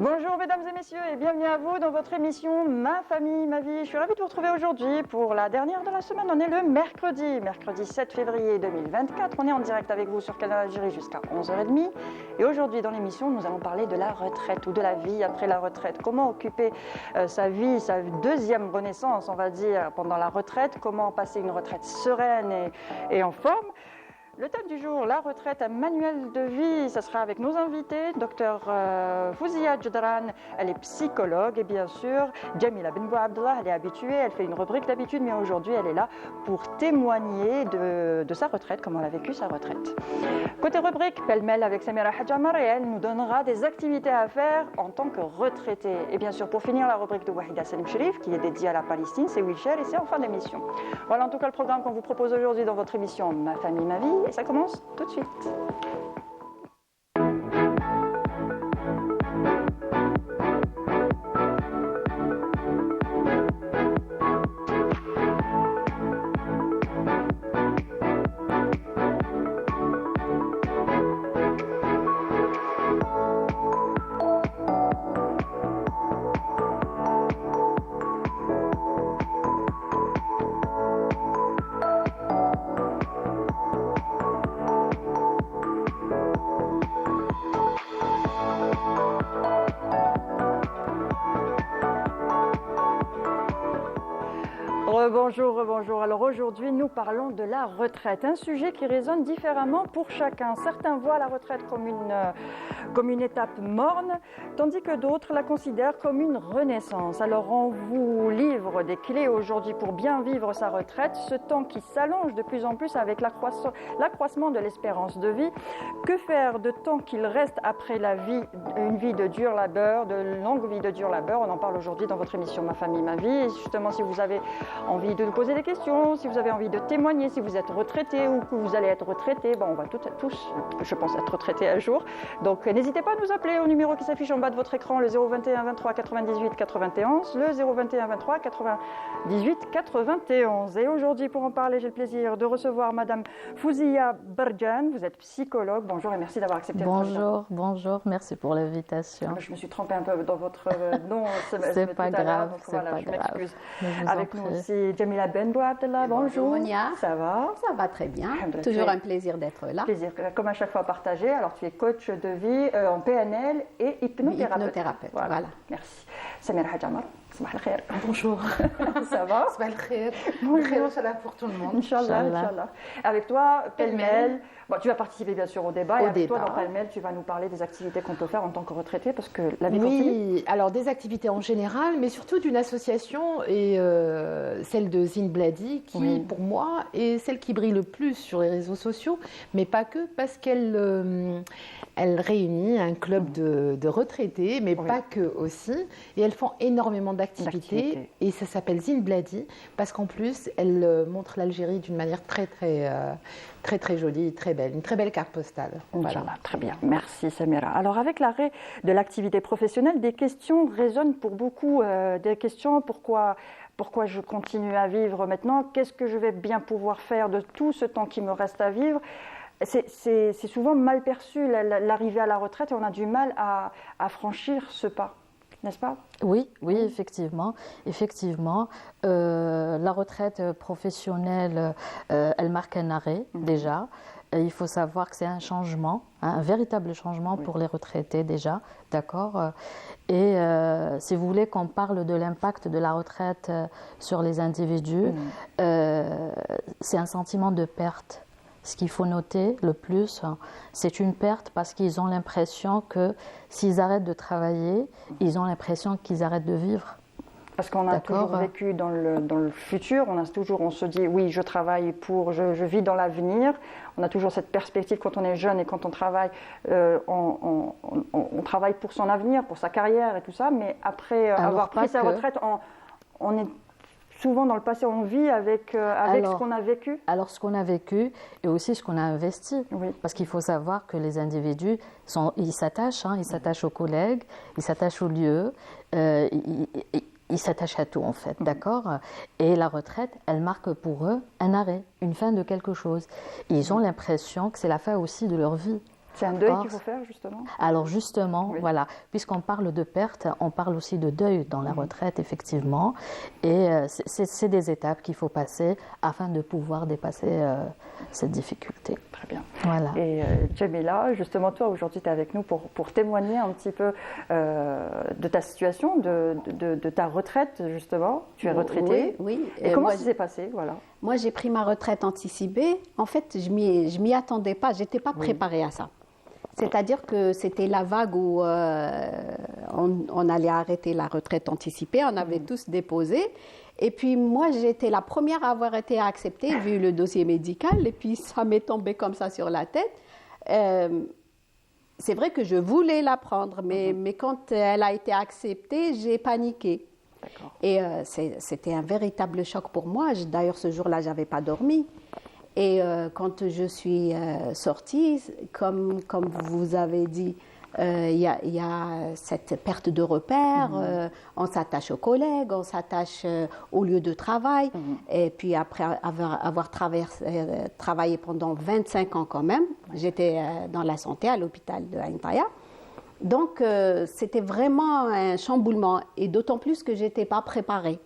Bonjour mesdames et messieurs et bienvenue à vous dans votre émission Ma famille, ma vie. Je suis ravie de vous retrouver aujourd'hui pour la dernière de la semaine. On est le mercredi 7 février 2024. On est en direct avec vous sur Canal Algérie jusqu'à 11h30. Et aujourd'hui dans l'émission, nous allons parler de la retraite ou de la vie après la retraite. Comment occuper sa vie, sa deuxième renaissance, on va dire, pendant la retraite. Comment passer une retraite sereine et en forme. Le thème du jour, la retraite, un manuel de vie, ça sera avec nos invités, Dr Fouzia Djedran, elle est psychologue et bien sûr Jamila Benbou Abdallah, elle est habituée, elle fait une rubrique d'habitude mais aujourd'hui elle est là pour témoigner de sa retraite, comment elle a vécu sa retraite. Côté rubrique, pêle-mêle avec Samira Hadjamar et elle nous donnera des activités à faire en tant que retraitée. Et bien sûr pour finir la rubrique de Wahida Salim Sherif qui est dédiée à la Palestine, c'est Wilcher et c'est en fin d'émission. Voilà en tout cas le programme qu'on vous propose aujourd'hui dans votre émission Ma famille, ma vie. Et ça commence tout de suite. Rebonjour. Alors aujourd'hui, nous parlons de la retraite, un sujet qui résonne différemment pour chacun. Certains voient la retraite comme une étape morne, tandis que d'autres la considèrent comme une renaissance. Alors on vous livre des clés aujourd'hui pour bien vivre sa retraite, ce temps qui s'allonge de plus en plus avec l'accroissement de l'espérance de vie. Que faire de temps qu'il reste après la vie, une vie de dur labeur, de longue vie de dur labeur? On en parle aujourd'hui dans votre émission Ma famille, ma vie. Et justement, si vous avez envie de nous poser des questions, si vous avez envie de témoigner, si vous êtes retraité ou que vous allez être retraité, on va tous, je pense, être retraités un jour. Donc n'hésitez pas à nous appeler au numéro qui s'affiche en bas de votre écran, le 021 23 98 91, le 021 23 98 91. Et aujourd'hui, pour en parler, j'ai le plaisir de recevoir Madame Fouzia Djedran. Vous êtes psychologue. Bonjour et merci d'avoir accepté Bonjour, merci pour l'invitation. Je me suis trompée un peu dans votre nom. C'est pas grave, je m'excuse. Avec nous aussi Jamila Benbou Abdallah. Bonjour. Monia. Ça va? Ça va très bien. Toujours un plaisir d'être là. Plaisir, comme à chaque fois partagé. Alors tu es coach de vie en PNL et hypnothérapeute. Voilà. Merci. Samira Hadjamar. Bonjour. Ça va? Bonjour, ça va pour tout le monde. Inch'Allah. Avec toi, pêle-mêle. Bon, tu vas participer bien sûr au débat. Toi, dans pêle-mêle, tu vas nous parler des activités qu'on peut faire en tant que retraité parce que la vie continue. Oui, alors des activités en général, mais surtout d'une association et celle de Zine Bladi qui, pour moi, est celle qui brille le plus sur les réseaux sociaux, mais pas que, parce qu'elle elle réunit un club de retraités, mais pas que aussi. Et elles font énormément d'activités. Et ça s'appelle Zine Bladi parce qu'en plus, elle montre l'Algérie d'une manière très jolie, très belle, une très belle carte postale. Voilà. Très bien, merci Samira. Alors avec l'arrêt de l'activité professionnelle, des questions résonnent pour beaucoup. Des questions, pourquoi je continue à vivre maintenant? Qu'est-ce que je vais bien pouvoir faire de tout ce temps qui me reste à vivre? C'est souvent mal perçu l'arrivée à la retraite et on a du mal à franchir ce pas. N'est-ce pas? Oui, effectivement. La retraite professionnelle, elle marque un arrêt déjà. Et il faut savoir que c'est un changement, un véritable changement pour les retraités déjà, d'accord? Et si vous voulez qu'on parle de l'impact de la retraite sur les individus, c'est un sentiment de perte. Ce qu'il faut noter le plus, c'est une perte parce qu'ils ont l'impression que s'ils arrêtent de travailler, ils ont l'impression qu'ils arrêtent de vivre. Parce qu'on a toujours vécu dans le futur, on se dit oui, je travaille je vis dans l'avenir. On a toujours cette perspective quand on est jeune et quand on travaille, on travaille pour son avenir, pour sa carrière et tout ça. Mais après avoir pris sa retraite, on est souvent dans le passé, on vit avec ce qu'on a vécu. Alors ce qu'on a vécu et aussi ce qu'on a investi. Oui. Parce qu'il faut savoir que les individus, ils s'attachent aux collègues, ils s'attachent aux lieux, ils s'attachent à tout en fait, d'accord? Et la retraite, elle marque pour eux un arrêt, une fin de quelque chose. Et ils ont l'impression que c'est la fin aussi de leur vie. C'est un deuil qu'il faut faire, justement? Alors justement, oui. voilà, puisqu'on parle de perte, on parle aussi de deuil dans la retraite, effectivement. Et c'est des étapes qu'il faut passer afin de pouvoir dépasser cette difficulté. Très bien. Voilà. Et Djamila, justement, toi, aujourd'hui, tu es avec nous pour témoigner un petit peu de ta situation, de ta retraite, justement. Tu es retraitée. Oui. Et comment ça s'est passé? Voilà. Moi, j'ai pris ma retraite anticipée. En fait, je m'y attendais pas. Je n'étais pas préparée à ça. C'est-à-dire que c'était la vague où on allait arrêter la retraite anticipée. On avait tous déposé. Et puis moi, j'étais la première à avoir été acceptée, vu le dossier médical. Et puis ça m'est tombé comme ça sur la tête. C'est vrai que je voulais la prendre, mais quand elle a été acceptée, j'ai paniqué. Et c'était un véritable choc pour moi. D'ailleurs, ce jour-là, je n'avais pas dormi. Et quand je suis sortie, comme vous avez dit, il y a cette perte de repères, on s'attache aux collègues, on s'attache au lieu de travail. Et puis après avoir travaillé pendant 25 ans quand même, j'étais dans la santé à l'hôpital de Ain Taïa. Donc c'était vraiment un chamboulement, et d'autant plus que je n'étais pas préparée.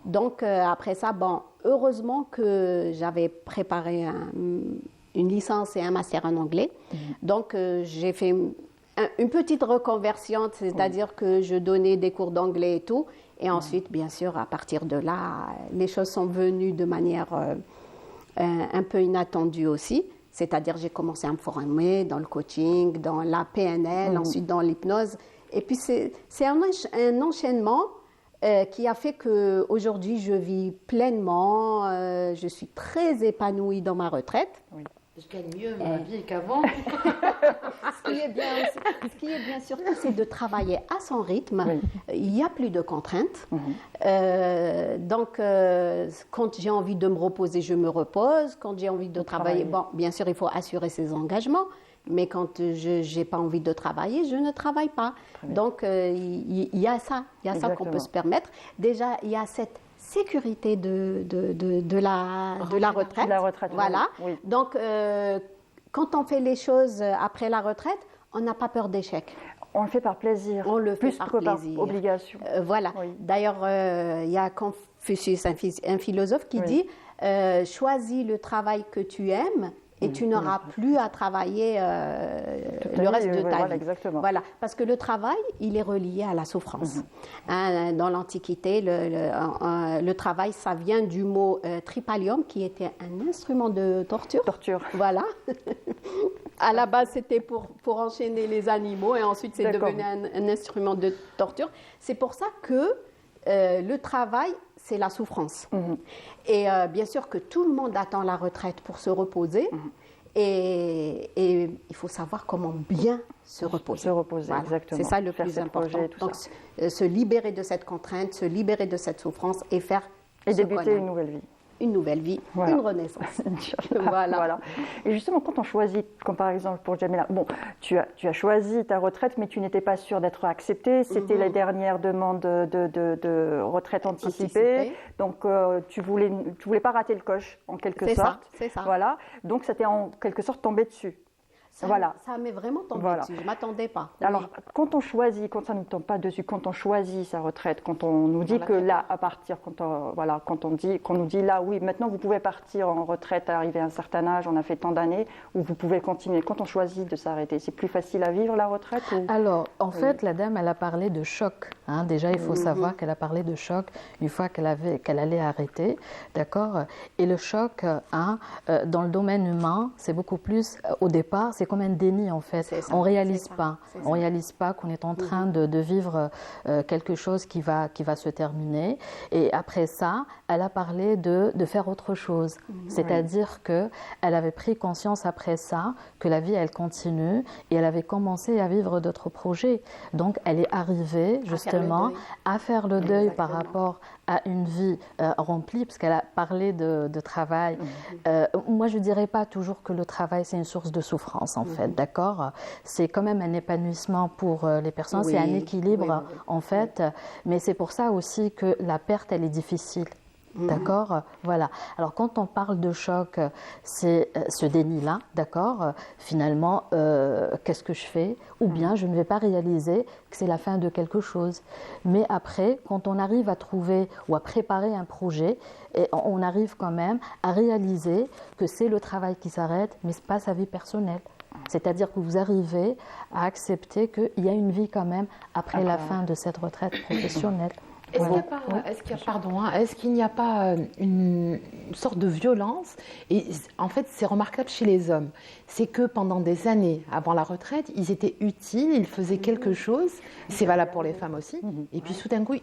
Donc après ça, heureusement que j'avais préparé une licence et un master en anglais. Donc j'ai fait une petite reconversion, c'est-à-dire que je donnais des cours d'anglais et tout. Et ensuite, bien sûr, à partir de là, les choses sont venues de manière un peu inattendue aussi. C'est-à-dire j'ai commencé à me former dans le coaching, dans la PNL, ensuite dans l'hypnose. Et puis c'est un enchaînement qui a fait qu'aujourd'hui, je vis pleinement, je suis très épanouie dans ma retraite. Oui. Je gagne mieux ma vie qu'avant. Ce qui est bien surtout, c'est de travailler à son rythme. Il n'y a plus de contraintes. Donc, quand j'ai envie de me reposer, je me repose. Quand j'ai envie de travailler, bien sûr, il faut assurer ses engagements. Mais quand je n'ai pas envie de travailler, je ne travaille pas. Donc, il y a ça qu'on peut se permettre. Déjà, il y a cette sécurité de la retraite. Voilà. Oui. Donc, quand on fait les choses après la retraite, on n'a pas peur d'échec. On le fait par plaisir. On le fait par plaisir. Par obligation. Voilà. Oui. D'ailleurs, il y a Confucius, un philosophe, qui dit choisis le travail que tu aimes. Et tu n'auras plus à travailler le reste de ta vie. Exactement. Voilà, parce que le travail, il est relié à la souffrance. Dans l'Antiquité, le travail, ça vient du mot tripalium, qui était un instrument de torture. Voilà. À la base, c'était pour enchaîner les animaux, et ensuite, c'est devenu un instrument de torture. C'est pour ça que le travail, c'est la souffrance. Et bien sûr que tout le monde attend la retraite pour se reposer. Et il faut savoir comment bien se reposer. Voilà. Exactement. C'est ça le plus important. Donc, se libérer de cette contrainte, se libérer de cette souffrance et faire... Et débuter une nouvelle vie. Une nouvelle vie, une renaissance. Voilà. Et justement, quand on choisit, comme par exemple pour Djamila, tu as choisi ta retraite, mais tu n'étais pas sûre d'être acceptée. C'était la dernière demande de retraite anticipée. Donc, tu voulais pas rater le coche, en quelque sorte. C'est ça. Voilà. Donc, ça t'est en quelque sorte tombé dessus. Ça m'est vraiment tombé dessus, je ne m'attendais pas. Alors, quand on choisit, quand ça ne nous tombe pas dessus, quand on choisit sa retraite, quand on nous dit que là, à partir, qu'on nous dit là, oui, maintenant vous pouvez partir en retraite, arriver à un certain âge, on a fait tant d'années, ou vous pouvez continuer. Quand on choisit de s'arrêter, c'est plus facile à vivre la retraite Alors, en fait, la dame, elle a parlé de choc. Déjà, il faut savoir qu'elle a parlé de choc une fois qu'elle allait arrêter, d'accord. Et le choc, dans le domaine humain, c'est beaucoup plus, au départ, c'est comme un déni en fait. On réalise pas qu'on est en train de vivre quelque chose qui va se terminer. Et après ça, elle a parlé de faire autre chose. C'est-à-dire que elle avait pris conscience après ça que la vie elle continue et elle avait commencé à vivre d'autres projets. Donc elle est arrivée justement à faire le deuil par rapport à une vie remplie, parce qu'elle a parlé de travail. Moi, je ne dirais pas toujours que le travail, c'est une source de souffrance, en fait, d'accord. C'est quand même un épanouissement pour les personnes, c'est un équilibre, en fait. Mais c'est pour ça aussi que la perte, elle est difficile. D'accord, voilà. Alors quand on parle de choc, c'est ce déni-là, d'accord. Finalement, qu'est-ce que je fais? Ou bien je ne vais pas réaliser que c'est la fin de quelque chose. Mais après, quand on arrive à trouver ou à préparer un projet, et on arrive quand même à réaliser que c'est le travail qui s'arrête, mais ce n'est pas sa vie personnelle. C'est-à-dire que vous arrivez à accepter qu'il y a une vie quand même après la fin de cette retraite professionnelle. Est-ce qu'il n'y a pas une sorte de violence? Et en fait, c'est remarquable chez les hommes. C'est que pendant des années, avant la retraite, ils étaient utiles, ils faisaient quelque chose. C'est valable pour les femmes aussi. Et puis, tout d'un coup,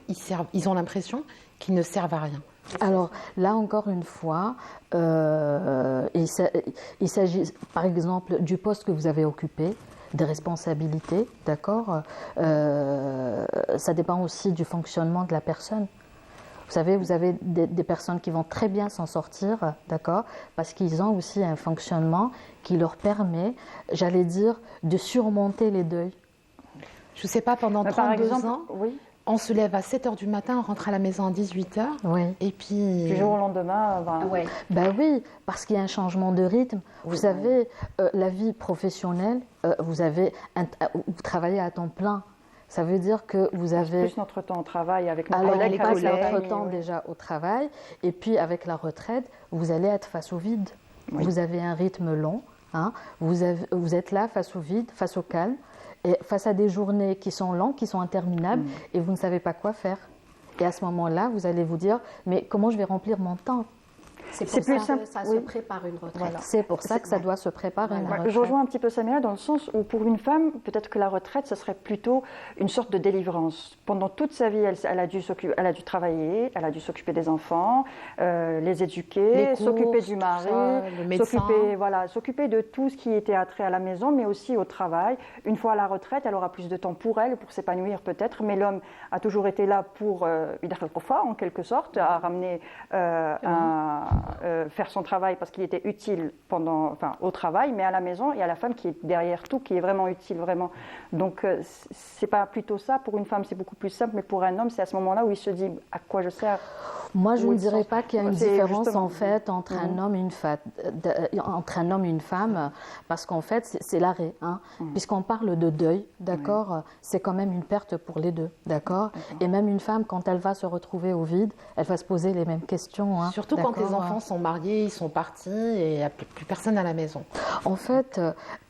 ils ont l'impression qu'ils ne servent à rien. Alors là, encore une fois, il s'agit par exemple du poste que vous avez occupé, des responsabilités, d'accord. Ça dépend aussi du fonctionnement de la personne. Vous savez, vous avez des personnes qui vont très bien s'en sortir, d'accord, parce qu'ils ont aussi un fonctionnement qui leur permet, j'allais dire, de surmonter les deuils. Je ne sais pas, pendant 32 ans, oui. On se lève à 7h du matin, on rentre à la maison à 18h. Oui. Et puis... Du jour au lendemain, Ben oui, parce qu'il y a un changement de rythme. Vous savez, la vie professionnelle, vous travaillez à temps plein. Ça veut dire que vous avez... Plus notre temps au travail avec nos alors, collègues. on passe notre temps déjà au travail. Et puis, avec la retraite, vous allez être face au vide. Oui. Vous avez un rythme long. Hein, vous êtes là face au vide, face au calme. Et face à des journées qui sont longues, qui sont interminables, et vous ne savez pas quoi faire. Et à ce moment-là, vous allez vous dire, mais comment je vais remplir mon temps? C'est pour ça que ça se prépare une retraite. Voilà. C'est pour ça que ça doit se préparer une retraite. Je rejoins un petit peu Samia dans le sens où pour une femme, peut-être que la retraite, ce serait plutôt une sorte de délivrance. Pendant toute sa vie, elle a dû travailler, elle a dû s'occuper des enfants, les éduquer, s'occuper du mari, s'occuper de tout ce qui était attrait à la maison, mais aussi au travail. Une fois à la retraite, elle aura plus de temps pour elle, pour s'épanouir peut-être, mais l'homme a toujours été là pour en quelque sorte, à ramener faire son travail parce qu'il était utile au travail, mais à la maison, il y a la femme qui est derrière tout, qui est vraiment utile, vraiment. Donc, c'est pas plutôt ça. Pour une femme, c'est beaucoup plus simple, mais pour un homme, c'est à ce moment-là où il se dit à quoi je sers. Moi, je ne dirais pas qu'il y a une différence en fait entre un homme et une femme, parce qu'en fait, c'est l'arrêt. Hein. Puisqu'on parle de deuil, d'accord, c'est quand même une perte pour les deux, d'accord. Et même une femme, quand elle va se retrouver au vide, elle va se poser les mêmes questions. Hein, surtout quand les enfants sont mariés, ils sont partis et il n'y a plus personne à la maison. En fait,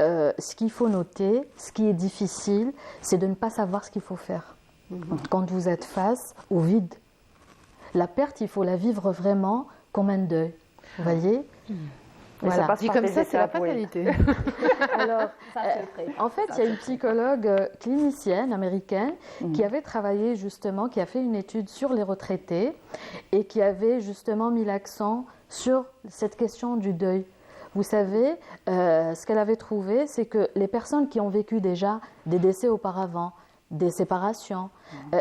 ce qu'il faut noter, ce qui est difficile, c'est de ne pas savoir ce qu'il faut faire. Quand vous êtes face au vide, la perte, il faut la vivre vraiment comme un deuil. Vous voyez? Voilà. Ça dit comme ça, c'est la fatalité. Alors, en fait, il y a une psychologue clinicienne américaine qui avait travaillé justement, qui a fait une étude sur les retraités et qui avait justement mis l'accent sur cette question du deuil. Vous savez, ce qu'elle avait trouvé, c'est que les personnes qui ont vécu déjà des décès auparavant, des séparations,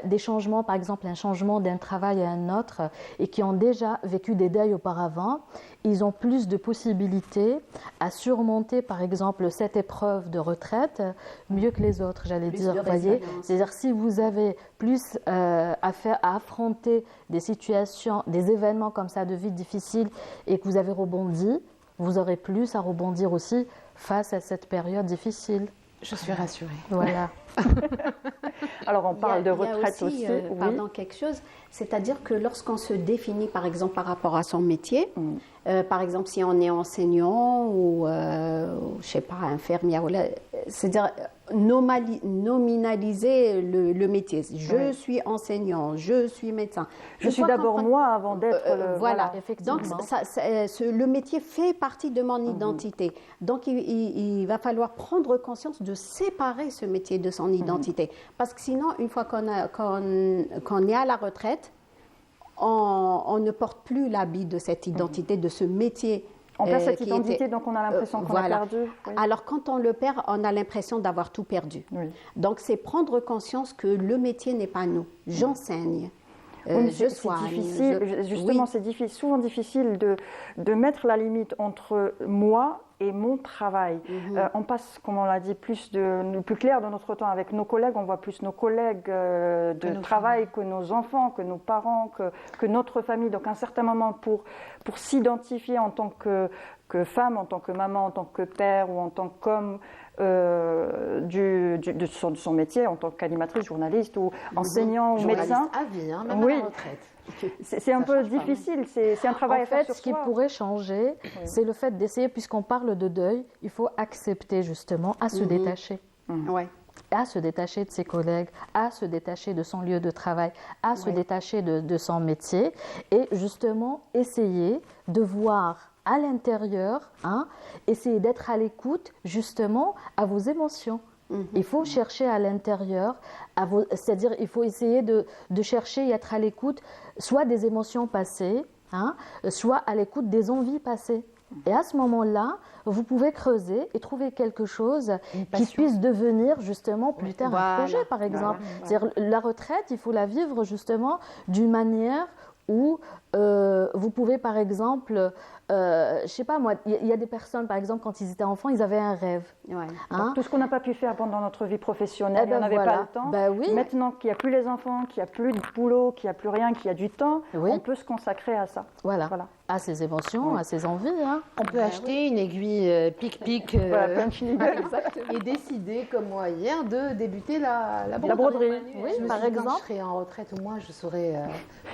des changements, par exemple un changement d'un travail à un autre, et qui ont déjà vécu des deuils auparavant, ils ont plus de possibilités à surmonter, par exemple, cette épreuve de retraite mieux que les autres, j'allais dire. Vous voyez, c'est-à-dire si vous avez plus à affronter des situations, des événements comme ça de vie difficiles, et que vous avez rebondi, vous aurez plus à rebondir aussi face à cette période difficile. Je suis rassurée. Voilà. Alors on parle de retraite aussi. Pardon, quelque chose, c'est-à-dire que lorsqu'on se définit par exemple par rapport à son métier, par exemple si on est enseignant ou je sais pas, infirmière, c'est-à-dire nominaliser le métier. Je suis enseignant, je suis médecin. Je suis d'abord moi avant d'être voilà, effectivement. Donc le métier fait partie de mon identité. Donc il va falloir prendre conscience de séparer ce métier de son identité. Parce que sinon, une fois qu'on est à la retraite, on ne porte plus l'habit de cette identité, de ce métier. On perd cette identité, donc on a l'impression qu'on l'a perdu. Oui. Alors quand on le perd, on a l'impression d'avoir tout perdu. Oui. Donc c'est prendre conscience que le métier n'est pas nous. J'enseigne. Je soigne. Difficile, justement, c'est souvent difficile de mettre la limite entre moi et mon travail. On passe, comme on l'a dit, le plus clair de notre temps avec nos collègues. On voit plus nos collègues de travail que nos enfants, que nos parents, que notre famille. Donc à un certain moment, pour s'identifier en tant que femme, en tant que maman, en tant que père ou en tant qu'homme de son métier, en tant qu'animatrice, journaliste ou enseignant ou médecin. À vie, même oui. à la retraite. C'est un peu difficile, c'est un travail à faire sur ce qui soi. pourrait changer, c'est le fait d'essayer, puisqu'on parle de deuil, il faut accepter justement à se détacher. Ouais. À se détacher de ses collègues, à se détacher de son lieu de travail, à se détacher de son métier et justement essayer de voir à l'intérieur, essayer d'être à l'écoute justement à vos émotions. Il faut chercher à l'intérieur, c'est-à-dire il faut essayer de chercher et être à l'écoute soit des émotions passées, soit à l'écoute des envies passées. Et à ce moment-là, vous pouvez creuser et trouver quelque chose qui puisse devenir justement plus tard un projet, par exemple. C'est-à-dire la retraite, il faut la vivre justement d'une manière où vous pouvez, par exemple, je sais pas moi, il y a des personnes, par exemple, quand ils étaient enfants, ils avaient un rêve. Donc, tout ce qu'on n'a pas pu faire pendant notre vie professionnelle, on n'avait pas le temps. Maintenant qu'il n'y a plus les enfants, qu'il n'y a plus de boulot, qu'il n'y a plus rien, qu'il y a du temps, on peut se consacrer à ça. Voilà. À ses émotions, à ses envies. On peut acheter une aiguille pic-pic et décider, comme moi hier, de débuter la broderie. Oui, par exemple. Quand je serai en retraite, au moins, je saurai.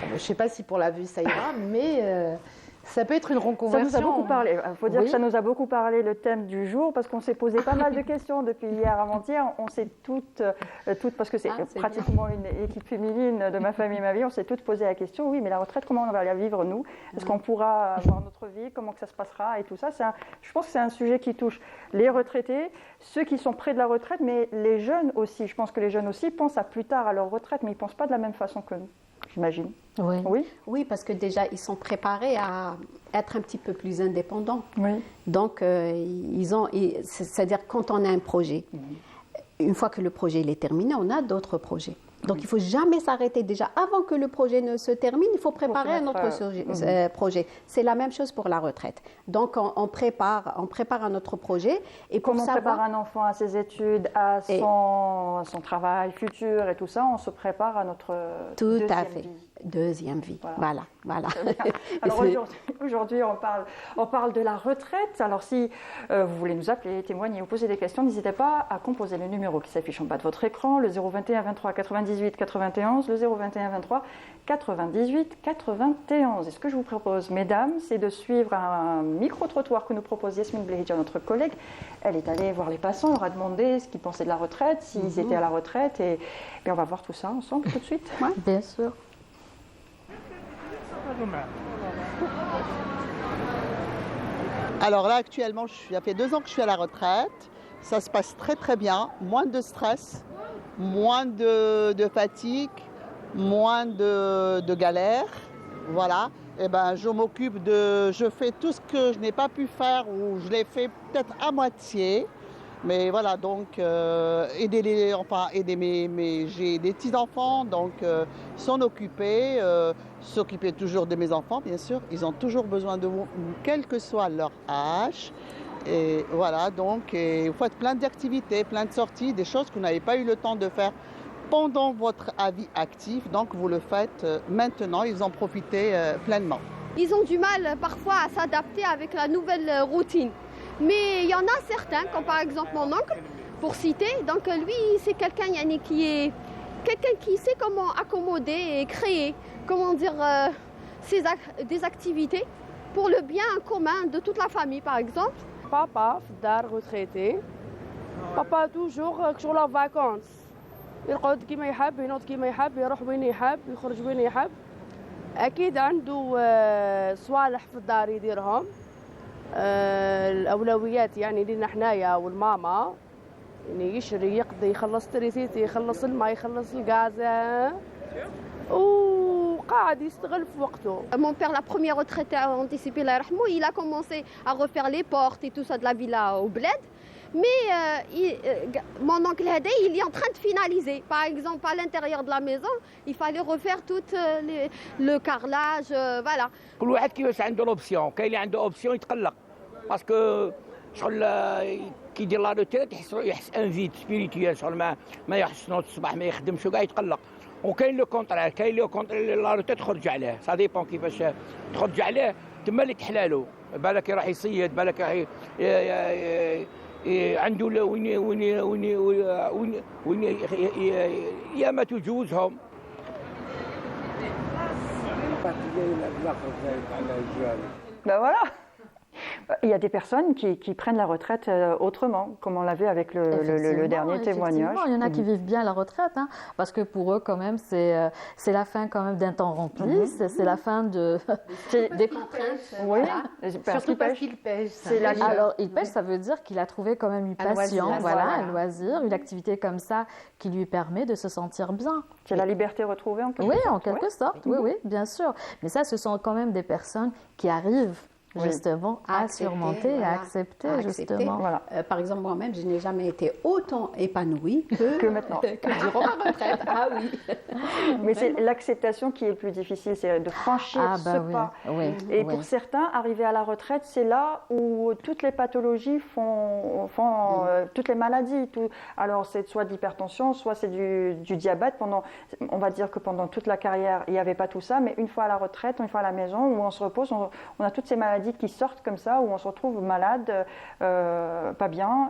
Je ne sais pas si pour la vue ça ira, mais ça peut être une reconversion. Ça nous a beaucoup parlé. Il faut dire que ça nous a beaucoup parlé, le thème du jour, parce qu'on s'est posé pas mal de questions depuis hier avant-hier. On s'est toutes, parce que c'est pratiquement une équipe féminine de ma famille et ma vie, on s'est toutes posé la question, oui, mais la retraite, comment on va la vivre nous? Est-ce qu'on pourra avoir notre vie? Comment que ça se passera? Et tout ça, je pense que c'est un sujet qui touche les retraités, ceux qui sont près de la retraite, mais les jeunes aussi. Je pense que les jeunes aussi pensent à plus tard à leur retraite, mais ils ne pensent pas de la même façon que nous, j'imagine. Oui, parce que déjà, ils sont préparés à être un petit peu plus indépendants. Donc, c'est-à-dire quand on a un projet, une fois que le projet est terminé, on a d'autres projets. Donc, il ne faut jamais s'arrêter déjà. Avant que le projet ne se termine, il faut préparer un autre projet. C'est la même chose pour la retraite. Donc, on prépare un autre projet. Et comme on prépare un enfant à ses études, à son travail futur et tout ça, on se prépare à notre deuxième vie. Voilà. Alors aujourd'hui, on parle de la retraite. Alors si vous voulez nous appeler, témoigner ou poser des questions, n'hésitez pas à composer le numéro qui s'affiche en bas de votre écran, le 021 23 98 91, le 021 23 98 91. Et ce que je vous propose, mesdames, c'est de suivre un micro-trottoir que nous propose Yasmine Blehidja, notre collègue. Elle est allée voir les passants, on leur a demandé ce qu'ils pensaient de la retraite, s'ils étaient à la retraite, et on va voir tout ça ensemble tout de suite. Bien sûr. Alors là, actuellement, ça fait 2 ans que je suis à la retraite. Ça se passe très très bien. Moins de stress, moins de fatigue, moins de galères. Voilà. Et je fais tout ce que je n'ai pas pu faire ou je l'ai fait peut-être à moitié. Mais voilà, donc j'ai des petits-enfants, donc s'en occuper, s'occuper toujours de mes enfants, bien sûr. Ils ont toujours besoin de vous, quel que soit leur âge. Et voilà, donc vous faites plein d'activités, plein de sorties, des choses que vous n'avez pas eu le temps de faire pendant votre vie active. Donc vous le faites maintenant, ils en profitent pleinement. Ils ont du mal parfois à s'adapter avec la nouvelle routine. Mais il y en a certains, comme par exemple mon oncle, pour citer. Donc lui, c'est quelqu'un qui sait comment accommoder et créer, des activités pour le bien commun de toute la famille, par exemple. Papa, retraité. Papa toujours en vacances. يرقد كيما يحب ينوض كيما يحب يروح وين يحب يخرج وين يحب اكيد عنده صوالح في الدار يديرهم الاولويات يعني لينا حنايا والماما يعني يشري يقضي يخلص تريسيتي يخلص الماء يخلص الغاز وقاعد يستغل في وقته. Mon père, la première retraite anticipée, il a commencé à refaire les portes et tout ça de la villa au bled. Mais mon oncle Hadé, il est en train de finaliser. Par exemple, à l'intérieur de la maison, il fallait refaire tout le carrelage, voilà. كل واحد كيفاش عنده لوبسيون، كاين اللي عنده اوبسيون يتقلق باسكو شغل كي يدير لا روتيريت يحس ان فيد سبيريتويال، شغل ما يحس نوض الصباح ما يخدمش وكاع يتقلق. وكاين لو كونترير، كاين لو كونترير لا روتيريت تخرج عليه، سا ديبون كيفاش تخرج عليه، تما اللي تحلالو. بالك يروح يصيد، بالك راح عنده وين ياما تجوزهم. Ben voilà. Il y a des personnes qui prennent la retraite autrement, comme on l'a vu avec le dernier témoignage. Il y en a qui vivent bien la retraite, hein, parce que pour eux, quand même, c'est la fin quand même d'un temps rempli, c'est la fin des contraintes. Oui, Surtout parce qu'il pêche. Alors, il pêche, ça veut dire qu'il a trouvé quand même une passion, un loisir, une activité comme ça qui lui permet de se sentir bien. C'est la liberté retrouvée en quelque sorte. Oui, en quelque sorte, oui, bien sûr. Mais ça, ce sont quand même des personnes qui arrivent justement à surmonter, voilà, à accepter justement. Voilà. Par exemple, moi-même, je n'ai jamais été autant épanouie que maintenant. durant ma retraite. Ah oui. Mais c'est l'acceptation qui est le plus difficile, c'est de franchir ce pas. Oui, et pour certains, arriver à la retraite, c'est là où toutes les pathologies font toutes les maladies. Alors, c'est soit de l'hypertension, soit c'est du diabète. On va dire que pendant toute la carrière, il n'y avait pas tout ça, mais une fois à la retraite, une fois à la maison, où on se repose, on a toutes ces maladies qui sortent comme ça, où on se retrouve malade, pas bien.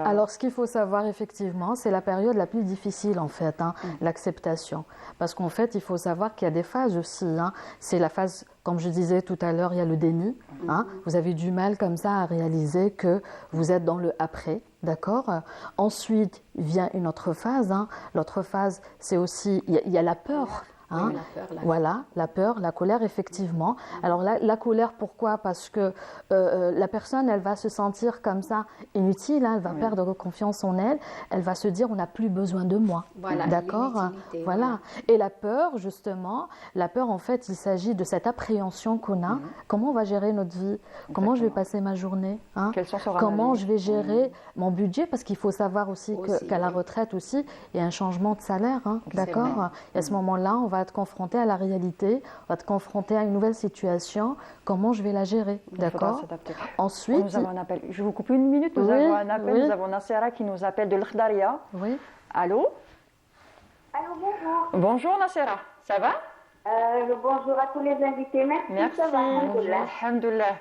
Alors, ce qu'il faut savoir effectivement, c'est la période la plus difficile en fait, l'acceptation. Parce qu'en fait, il faut savoir qu'il y a des phases aussi. C'est la phase, comme je disais tout à l'heure, il y a le déni. Vous avez du mal comme ça à réaliser que vous êtes dans le après. D'accord. Ensuite vient une autre phase. L'autre phase, c'est aussi, il y a la peur. Voilà, la peur, la colère, effectivement. Alors la colère, pourquoi? Parce que la personne, elle va se sentir comme ça inutile, elle va perdre confiance en elle, elle va se dire on n'a plus besoin de moi. Voilà, d'accord. Voilà. Et la peur, justement, la peur, en fait, il s'agit de cette appréhension qu'on a. Comment on va gérer notre vie? Comment je vais passer ma journée? Comment je vais gérer mon budget? Parce qu'il faut savoir aussi qu'à la retraite aussi, il y a un changement de salaire. D'accord. Et à ce moment-là, on va être confronté à la réalité, on va être confronté à une nouvelle situation, comment je vais la gérer, d'accord? Ensuite, nous avons un appel. Je vous coupe une minute, nous avons un appel, nous avons Nassera qui nous appelle de l'Khdaria. Oui. Allô? Allô, bonjour. Bonjour Nassera, ça va? Bonjour à tous les invités, merci. Ça va, alhamdoulilah.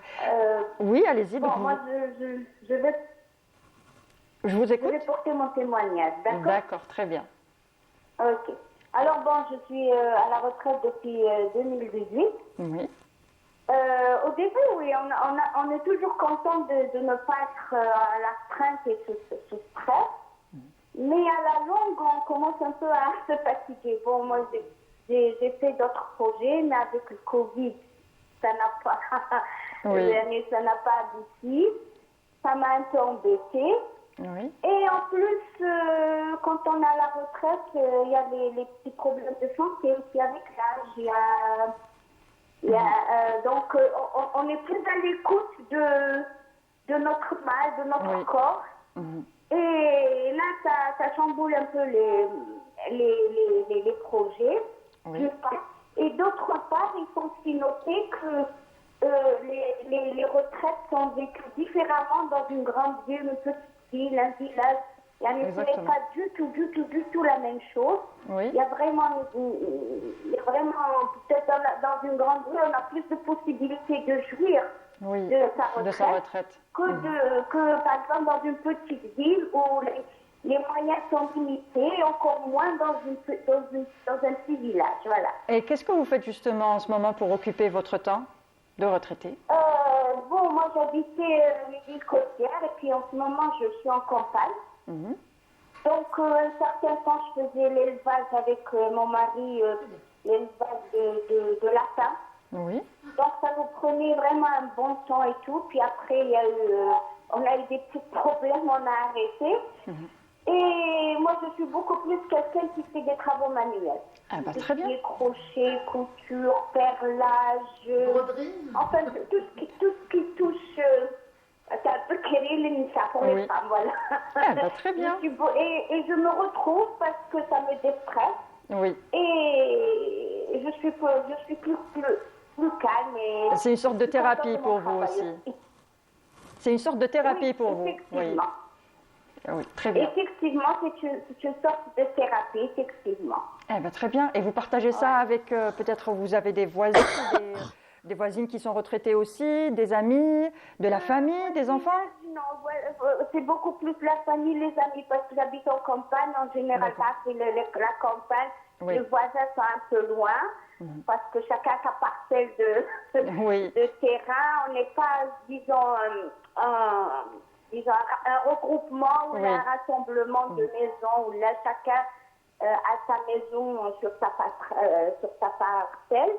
Oui, allez-y. Bon, moi, je vous écoute. Je vais porter mon témoignage, d'accord? D'accord, très bien. Ok. Alors bon, je suis à la retraite depuis 2018. Oui. Au début, oui, on est toujours content de ne pas être à la crainte et ce stress. Mais à la longue, on commence un peu à se fatiguer. Bon, moi, j'ai fait d'autres projets, mais avec le Covid, ça n'a pas, ça n'a pas abouti. Ça m'a un peu embêtée. Oui. Et en plus, quand on est à la retraite, il y a les petits problèmes de santé aussi avec l'âge. Donc, on est plus à l'écoute de notre mal, de notre corps. Et là, ça chamboule un peu les projets. Oui. Et d'autre part, il faut aussi noter que les retraites sont vécues différemment dans une grande ville, une petite ville, un village. Ce n'est pas du tout la même chose. Oui. Il y a vraiment peut-être dans une grande ville, on a plus de possibilités de jouir de sa retraite, que par exemple dans une petite ville où les moyens sont limités, et encore moins dans un petit village. Voilà. Et qu'est-ce que vous faites justement en ce moment pour occuper votre temps de retraité? Bon, moi j'habitais les villes côtières et puis en ce moment je suis en campagne. Donc un certain temps je faisais l'élevage avec mon mari, l'élevage de lapins. Oui. Donc ça nous prenait vraiment un bon temps et tout. Puis après on a eu des petits problèmes, on a arrêté. Et moi je suis beaucoup plus quelqu'un qui fait des travaux manuels. Ah bah très bien. Crochet, couture, perlage, broderie. Enfin tout ce qui touche pour les femmes, voilà. Ah bah très bien. Et je me retrouve parce que ça me déstresse. Oui. Et je suis plus calme. C'est une sorte de thérapie pour vous aussi. C'est une sorte de thérapie Oui, pour vous. Oui. effectivement. Ah oui, très bien. Effectivement, c'est une sorte de thérapie, effectivement. Eh ben, très bien. Et vous partagez ça avec, peut-être vous avez des voisins, des voisines qui sont retraitées aussi, des amis, de la famille, des enfants? Non, c'est beaucoup plus la famille, les amis, parce que j'habite en campagne, en général, c'est la campagne. Oui. Les voisins sont un peu loin, parce que chacun a sa parcelle de terrain. On n'est pas, disons, un regroupement ou un rassemblement de maisons où là, chacun a sa maison sur sa parcelle.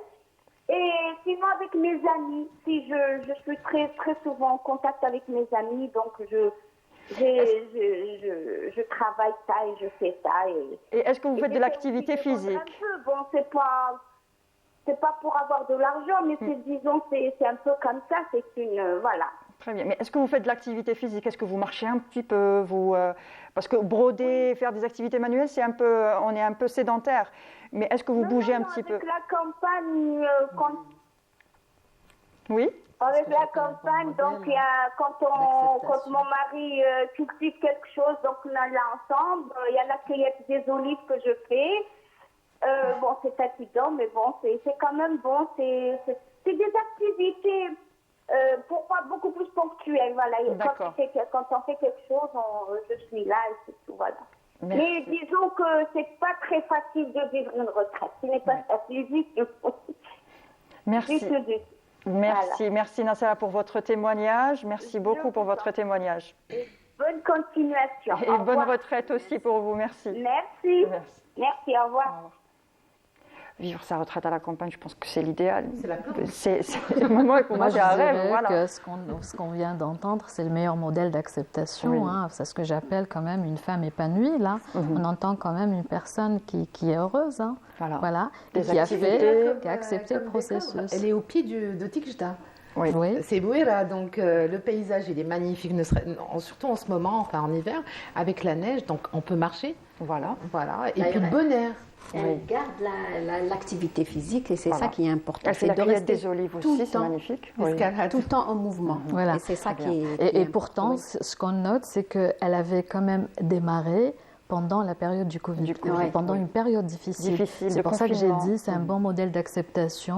Et sinon, avec mes amis, si je suis très, très souvent en contact avec mes amis, donc je travaille ça et je fais ça. Et est-ce que vous faites de l'activité physique? Un peu, bon, c'est pas pour avoir de l'argent, mais disons, c'est un peu comme ça, c'est une, voilà. Très bien. Mais est-ce que vous faites de l'activité physique? Est-ce que vous marchez un petit peu parce que broder, faire des activités manuelles, on est un peu sédentaire. Mais est-ce que vous bougez un petit peu? Avec la campagne, Oui. Avec la campagne, donc quand mon mari cultive quelque chose, donc on est là ensemble. Il y a la cueillette des olives que je fais. Bon, c'est fatigant, mais bon, c'est quand même bon. C'est des activités beaucoup plus ponctuelles. Voilà. Quand on fait quelque chose, je suis là et c'est tout. Voilà. Merci. Mais disons que c'est pas très facile de vivre une retraite. Ce n'est pas facile du tout. Merci. Du tout. Merci, Voilà. merci Nassera pour votre témoignage. Merci beaucoup pour votre témoignage. Et bonne continuation. Et bonne retraite aussi pour vous. Merci. Merci. Merci. Merci, au revoir. Au revoir. Vivre sa retraite à la campagne, je pense que c'est l'idéal. C'est la planque. Moi, pour moi, je c'est un rêve. dirais Voilà. que ce qu'on vient d'entendre, c'est le meilleur modèle d'acceptation. Oui. Hein. C'est ce que j'appelle quand même une femme épanouie. Là, on entend quand même une personne qui est heureuse. Hein. Voilà. Et Des qui a activités. accepté le processus. Elle est au pied de Tikjda. Oui. Oui. C'est Bouira, donc le paysage il est magnifique, surtout en ce moment, enfin en hiver, avec la neige, donc on peut marcher. Voilà. Et puis le bon air. Elle garde l'activité physique et c'est Voilà. ça qui est important. Elle fait C'est la de cueillette rester des olives tout aussi, le c'est temps, magnifique. tout le temps en mouvement. Voilà. Et c'est ça Très qui bien. est. Et pourtant, ce qu'on note, c'est qu'elle avait quand même démarré pendant la période du Covid, pendant une période difficile. C'est de pour ça que j'ai confinement. dit c'est un bon modèle d'acceptation.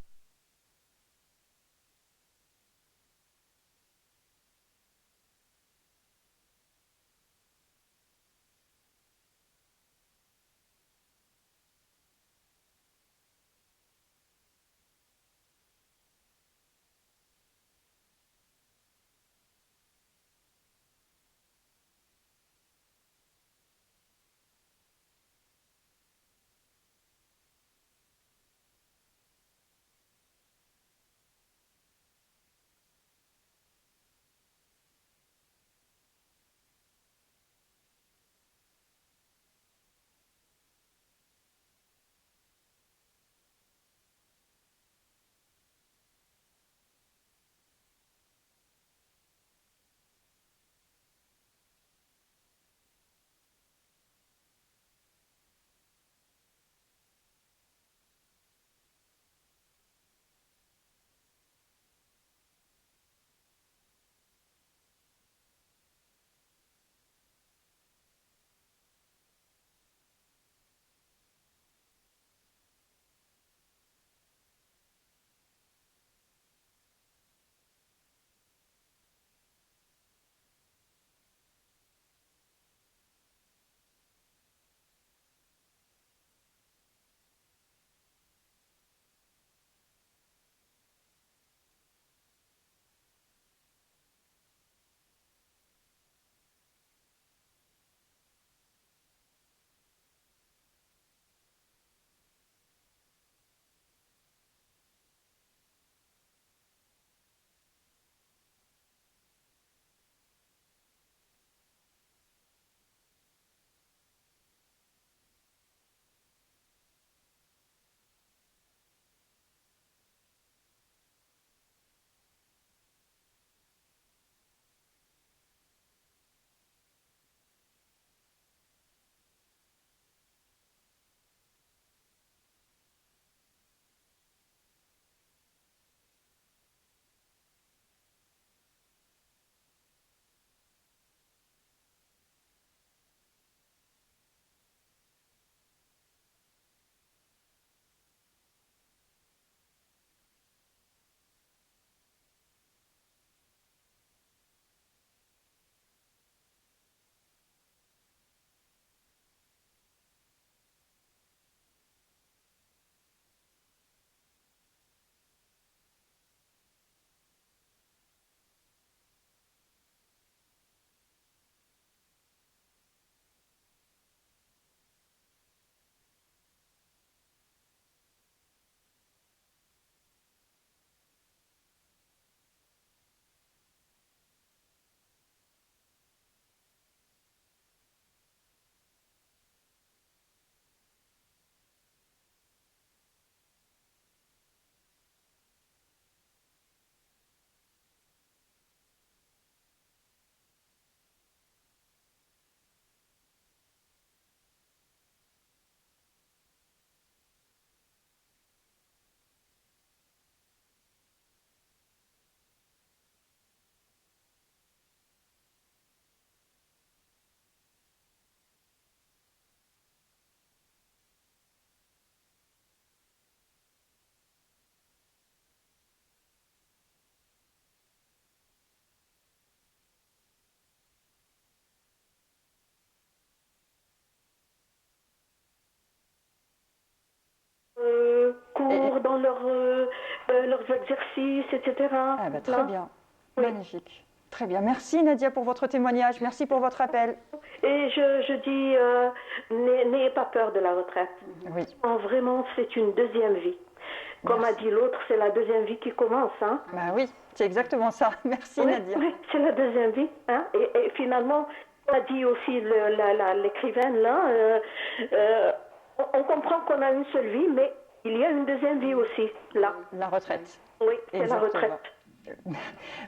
cours, dans leurs exercices, etc. Ah bah, très bien, magnifique. Très bien. Merci Nadia pour votre témoignage. Merci pour votre appel. Et je dis, n'ayez pas peur de la retraite. Oui. Vraiment, c'est une deuxième vie. Comme a dit l'autre, c'est la deuxième vie qui commence. Hein. Bah oui, c'est exactement ça. Merci Nadia. Oui, c'est la deuxième vie. Hein. Et finalement, a dit aussi l'écrivaine là, on comprend qu'on a une seule vie, mais il y a une deuxième vie aussi, là. La retraite. Oui, c'est la Exactement. retraite.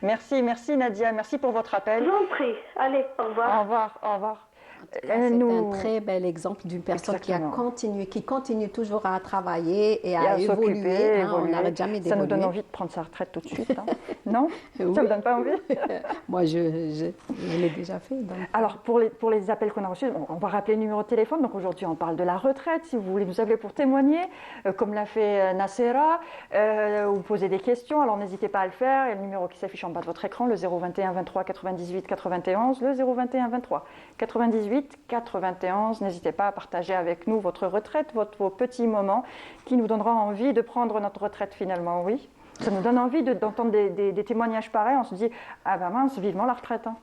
Merci Nadia, merci pour votre appel. Je vous en prie. Allez, au revoir. Au revoir, au revoir. C'est un très bel exemple d'une personne qui a Exactement. continué, qui continue toujours à travailler et à s'occuper, évoluer. Hein, on évoluer. n'arrête jamais Ça nous donne d'évoluer. envie de prendre sa retraite tout de suite. Hein. Non Oui. Ça ne vous donne pas envie Moi, je l'ai déjà fait. Donc. Alors, pour les appels qu'on a reçus, on va rappeler le numéro de téléphone. Donc aujourd'hui, on parle de la retraite. Si vous voulez nous appeler pour témoigner, comme l'a fait Nacera, ou poser des questions, alors n'hésitez pas à le faire. Il y a le numéro qui s'affiche en bas de votre écran, le 021 23 98 91, le 021 23 98 91. N'hésitez pas à partager avec nous votre retraite, vos petits moments qui nous donneront envie de prendre notre retraite finalement, oui. Ça nous donne envie d'entendre des témoignages pareils. On se dit, ah ben mince, vivement la retraite. Hein.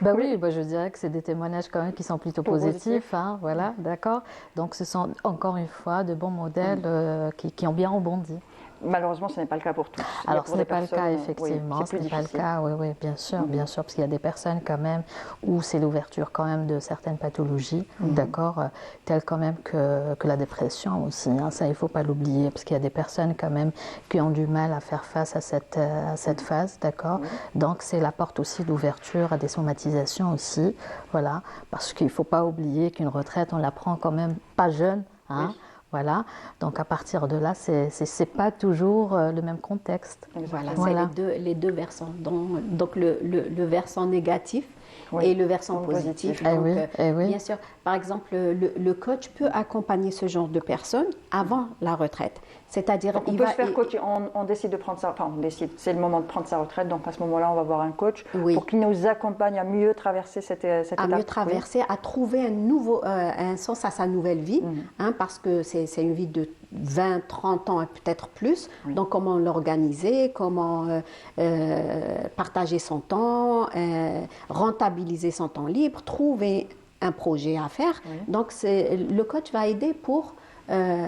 Bah oui, bah je dirais que c'est des témoignages quand même qui sont plutôt positifs, hein, voilà, d'accord. Donc ce sont encore une fois de bons modèles qui ont bien rebondi. Malheureusement, ce n'est pas le cas pour tous. Alors ce n'est pas le cas effectivement, ce n'est pas le cas, oui, bien sûr, parce qu'il y a des personnes quand même où c'est l'ouverture quand même de certaines pathologies, d'accord, telles quand même que la dépression aussi, hein, ça il ne faut pas l'oublier, parce qu'il y a des personnes quand même qui ont du mal à faire face à cette phase, d'accord, donc c'est la porte aussi d'ouverture à des somatisations aussi, voilà, parce qu'il ne faut pas oublier qu'une retraite, on la prend quand même pas jeune, hein. Voilà, donc à partir de là, c'est pas toujours le même contexte. Voilà, c'est les deux versants. Donc le versant négatif et le versant positif. Donc, bien sûr, par exemple, le coach peut accompagner ce genre de personnes avant la retraite. C'est-à-dire, on peut se faire coacher. On décide de prendre ça. Enfin, on décide. C'est le moment de prendre sa retraite. Donc à ce moment-là, on va voir un coach pour qu'il nous accompagne à mieux traverser cette étape. À mieux traverser, à trouver un sens à sa nouvelle vie, hein, parce que c'est une vie de 20, 30 ans et peut-être plus. Donc comment l'organiser, comment partager son temps, rentabiliser son temps libre, trouver un projet à faire. Donc le coach va aider pour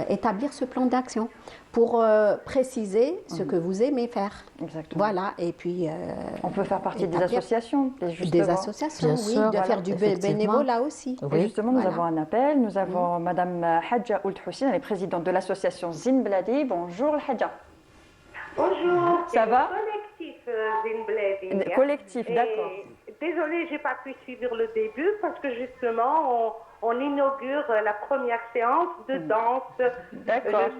établir ce plan d'action, pour préciser ce que vous aimez faire. Exactement. Voilà, et puis... on peut faire partie des associations, justement. Des associations, bien sûr, de faire du bénévolat aussi. Et justement, nous avons un appel. Nous avons Madame Hadja Ould Hussein, elle est présidente de l'association Zin Bladi. Bonjour Hadja. Bonjour. Ça va? Collectif Zin Bladi. Collectif, d'accord. Désolée, j'ai pas pu suivre le début parce que justement, on inaugure la première séance de danse. D'accord.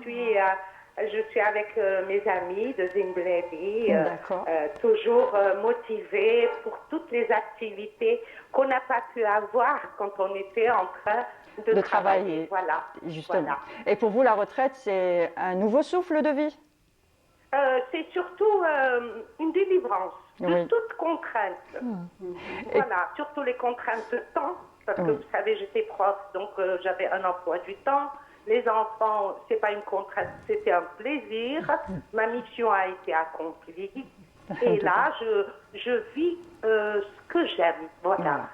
Je suis avec mes amis de Zin Bladi, toujours motivés pour toutes les activités qu'on n'a pas pu avoir quand on était en train de travailler. Voilà. Justement. Voilà. Et pour vous, la retraite, c'est un nouveau souffle de vie? C'est surtout une délivrance de toute contrainte. Voilà, surtout les contraintes de temps, parce que vous savez, j'étais prof, donc j'avais un emploi du temps. Les enfants, c'est pas une contrainte, c'était un plaisir. Ma mission a été accomplie. Et là, je vis ce que j'aime. Voilà.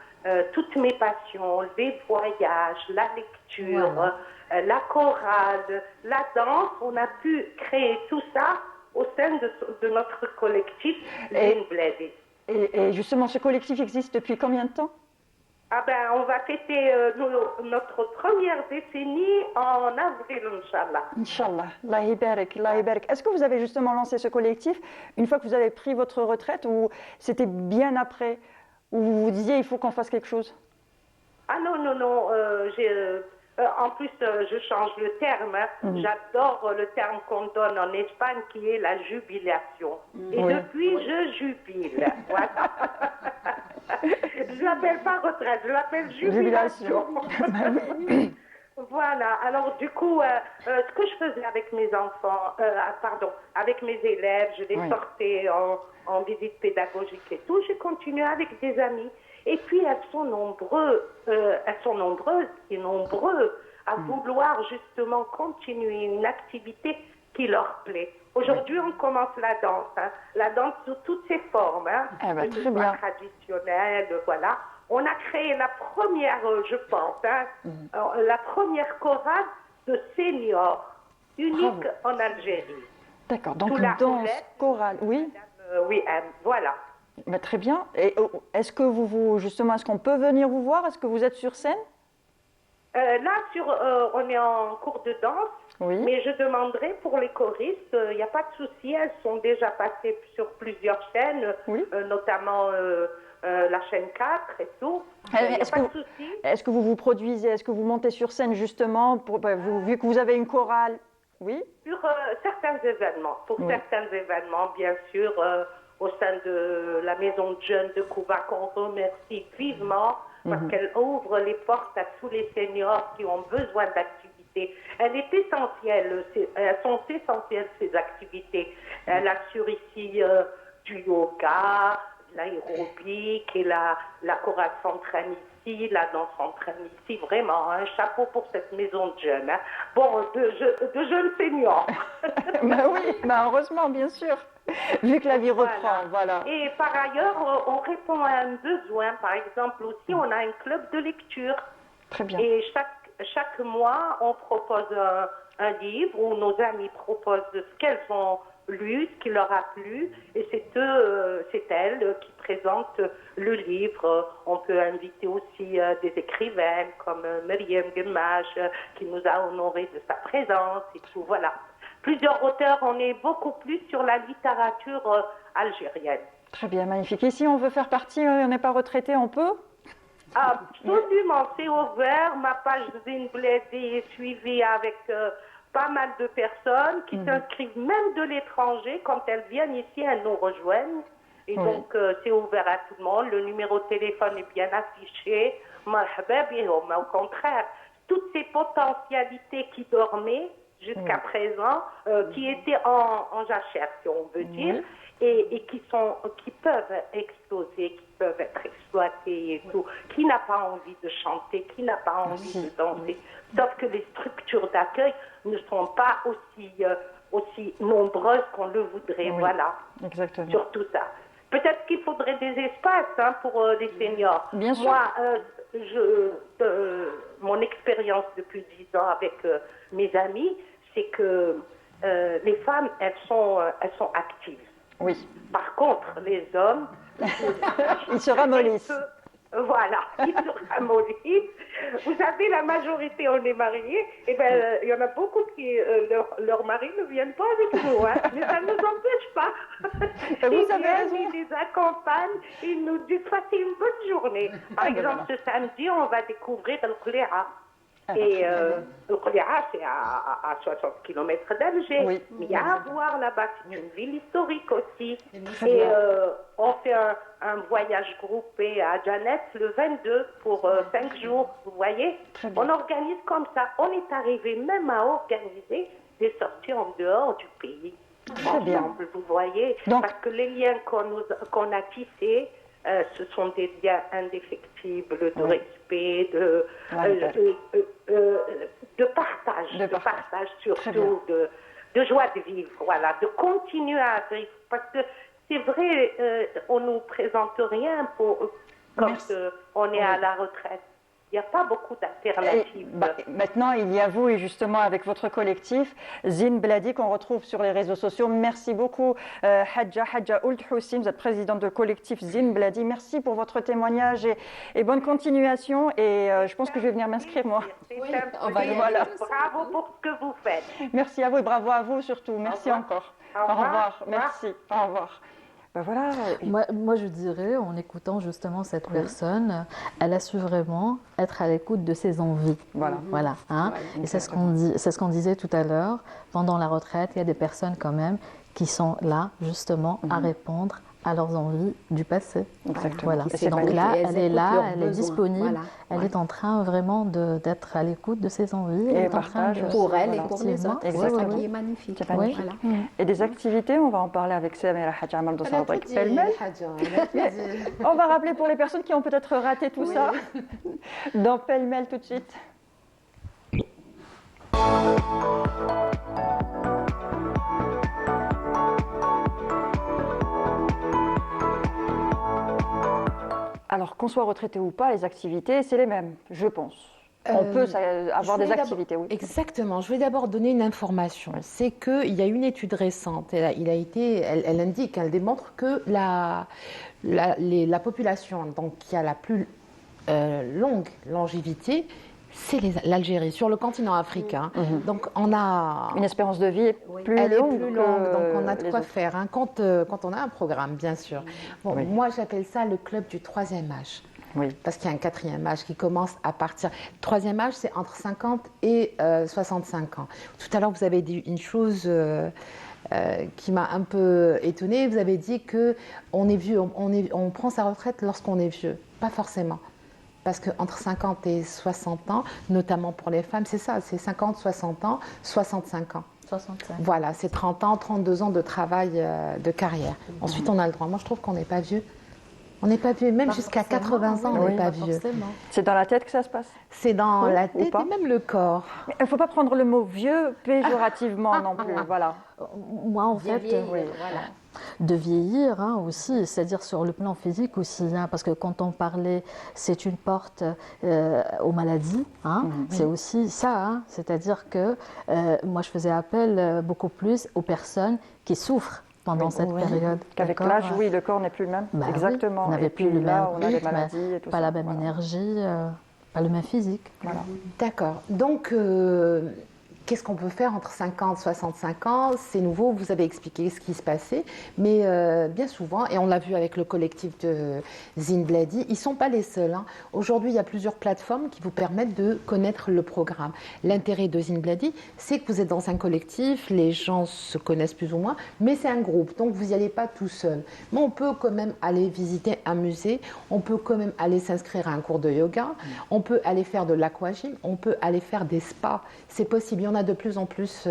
Toutes mes passions, les voyages, la lecture, la chorale, la danse, on a pu créer tout ça au sein de notre collectif Zin Bladi. Et justement, ce collectif existe depuis combien de temps? Ah ben, on va fêter notre première décennie en avril, Inch'Allah. Inch'Allah, Allah yibarak, Allah yibarak. Est-ce que vous avez justement lancé ce collectif une fois que vous avez pris votre retraite ou c'était bien après, où vous vous disiez il faut qu'on fasse quelque chose? Ah non, en plus, je change le terme. J'adore le terme qu'on donne en Espagne qui est la jubilation. Et depuis, je jubile. Voilà. Je l'appelle pas retraite, je l'appelle jubilation. Voilà. Alors du coup, ce que je faisais avec mes enfants, avec mes élèves, je les sortais en visite pédagogique et tout. J'ai continué avec des amis. Et puis elles sont nombreuses et nombreux à vouloir justement continuer une activité qui leur plaît. Aujourd'hui, on commence la danse, hein. La danse sous toutes ses formes, hein. Que ce soit traditionnelle, voilà. On a créé la première, je pense, hein, la première chorale de seniors, unique en Algérie. D'accord, donc une danse chorale, oui. Oui, voilà. Bah, très bien. Et est-ce que justement, est-ce qu'on peut venir vous voir? Est-ce que vous êtes sur scène? Là, on est en cours de danse, oui. Mais je demanderai pour les choristes, il n'y a pas de souci, elles sont déjà passées sur plusieurs chaînes, oui. Notamment la chaîne 4 et tout. Est-ce que vous vous produisez, est-ce que vous montez sur scène justement, vu que vous avez une chorale? Oui. Sur certains événements, certains événements, bien sûr, au sein de la maison de jeunes de Cuba, qu'on remercie vivement, parce qu'elle ouvre les portes à tous les seniors qui ont besoin d'activités. Elles sont essentielles, ces activités. Elle assure ici du yoga, de l'aérobic, et la chorale s'entraîne ici, la danse s'entraîne ici. Vraiment, un chapeau pour cette maison de jeunes. Hein. Bon, de jeunes seniors. Oui, heureusement, bien sûr. Vu que la vie reprend, voilà. Et par ailleurs, on répond à un besoin. Par exemple, aussi, on a un club de lecture. Très bien. Et chaque mois, on propose un livre où nos amis proposent ce qu'elles ont lu, ce qui leur a plu. Et c'est elles qui présentent le livre. On peut inviter aussi des écrivaines comme Myriam Gemmaj, qui nous a honorés de sa présence et tout. Voilà. Plusieurs auteurs, on est beaucoup plus sur la littérature algérienne. Très bien, magnifique. Et si on veut faire partie, on n'est pas retraité, on peut? Absolument, c'est ouvert. Ma page Zine Bledi est suivie avec pas mal de personnes qui s'inscrivent même de l'étranger. Quand elles viennent ici, elles nous rejoignent. Et donc, c'est ouvert à tout le monde. Le numéro de téléphone est bien affiché. Au contraire, toutes ces potentialités qui dormaient jusqu'à présent, qui étaient en jachère, si on veut dire, et qui peuvent exploser, qui peuvent être exploitées et tout. Qui n'a pas envie de chanter, qui n'a pas envie de danser? Sauf que les structures d'accueil ne sont pas aussi nombreuses qu'on le voudrait. Voilà. Exactement. Sur tout ça. Peut-être qu'il faudrait des espaces pour les seniors. Bien sûr. Moi, mon expérience depuis 10 ans avec mes amis, c'est que les femmes, elles sont actives. Oui. Par contre, les hommes, ils se ramollissent. Voilà, ils se ramollissent. Vous savez, la majorité, on est mariés, et ben, il y en a beaucoup qui, leurs maris ne viennent pas avec nous, hein, mais ça ne nous empêche pas. Ils viennent, ils les accompagnent, ils nous disent passez une bonne journée. Par exemple, ce samedi, on va découvrir le Khléa. Et le Khléa, c'est à 60 km d'Alger. Oui. Il y a à voir là-bas, c'est une ville historique aussi. Et on fait un voyage groupé à Janet le 22 pour 5 jours, vous voyez. On organise comme ça. On est arrivé même à organiser des sorties en dehors du pays. Très bien. Vous voyez. Donc, parce que les liens qu'on a tissés, ce sont des liens indéfectibles de respect, de partage surtout, de joie de vivre, voilà, de continuer à vivre. Parce que c'est vrai, on ne nous présente rien quand on est à la retraite. Il n'y a pas beaucoup d'alternatives. Maintenant, il y a vous et justement avec votre collectif, Zine Bladi, qu'on retrouve sur les réseaux sociaux. Merci beaucoup, Hadja Ould Houssim, vous êtes présidente de collectif Zine Bladi. Merci pour votre témoignage et bonne continuation. Et je pense que je vais venir m'inscrire, moi. Voilà. Bravo pour ce que vous faites. Merci à vous et bravo à vous surtout. Merci encore. Au revoir. Merci. Au revoir. Ben voilà. Moi, je dirais, en écoutant justement cette personne, elle a su vraiment être à l'écoute de ses envies. Voilà. Hein. Et c'est ce qu'on disait tout à l'heure. Pendant la retraite, il y a des personnes quand même qui sont là justement à répondre à leurs envies du passé. Exactement. Voilà. Et donc là, elle est là, elle est disponible, elle est en train vraiment d'être à l'écoute de ses envies. Et partage pour elle et pour les autres. C'est ça qui est magnifique. Et des activités, on va en parler avec Samira Hadja Amal Dossardek Pellemel. On va rappeler pour les personnes qui ont peut-être raté tout ça. Dans Pellemel tout de suite. Alors, qu'on soit retraité ou pas, les activités, c'est les mêmes, je pense. On peut avoir des activités, oui. Exactement. Je vais d'abord donner une information. Oui. C'est qu'il y a une étude récente, elle indique, elle démontre que la population donc, qui a la plus longue longévité, c'est l'Algérie, sur le continent africain. Donc on a... Une espérance de vie plus longue. Donc on a de quoi faire, hein, quand on a un programme, bien sûr. Bon, moi, j'appelle ça le club du troisième âge. Oui. Parce qu'il y a un quatrième âge qui commence à partir. Le troisième âge, c'est entre 50 et 65 ans. Tout à l'heure, vous avez dit une chose qui m'a un peu étonnée. Vous avez dit qu'on est vieux, on prend sa retraite lorsqu'on est vieux. Pas forcément. Parce qu'entre 50 et 60 ans, notamment pour les femmes, c'est ça, c'est 50, 60 ans, 65 ans. 65. Voilà, c'est 30 ans, 32 ans de travail, de carrière. Ensuite, on a le droit. Moi, je trouve qu'on n'est pas vieux. On n'est pas vieux, même jusqu'à 80 ans, on n'est pas vieux. C'est dans la tête que ça se passe? C'est dans la tête et même le corps. Il ne faut pas prendre le mot vieux péjorativement non plus, voilà. Moi, en fait, de vieillir hein, aussi, c'est-à-dire sur le plan physique aussi, hein, parce que quand on parlait, c'est une porte aux maladies, hein, c'est aussi ça, hein, c'est-à-dire que moi, je faisais appel beaucoup plus aux personnes qui souffrent pendant cette période. Qu'avec l'âge, oui, le corps n'est plus le même. Bah exactement. Oui, on n'avait plus le même on a des maladies et tout pas ça. la même énergie, pas le même physique. Voilà. D'accord. Donc, qu'est-ce qu'on peut faire entre 50 et 65 ans? C'est nouveau, vous avez expliqué ce qui se passait, mais bien souvent, et on l'a vu avec le collectif de Zine Bladi, ils ne sont pas les seuls. Hein. Aujourd'hui, il y a plusieurs plateformes qui vous permettent de connaître le programme. L'intérêt de Zine Bladi, c'est que vous êtes dans un collectif, les gens se connaissent plus ou moins, mais c'est un groupe, donc vous n'y allez pas tout seul. Mais on peut quand même aller visiter un musée, on peut quand même aller s'inscrire à un cours de yoga, on peut aller faire de l'aquagym, on peut aller faire des spas. C'est possible. Il y en a de plus en plus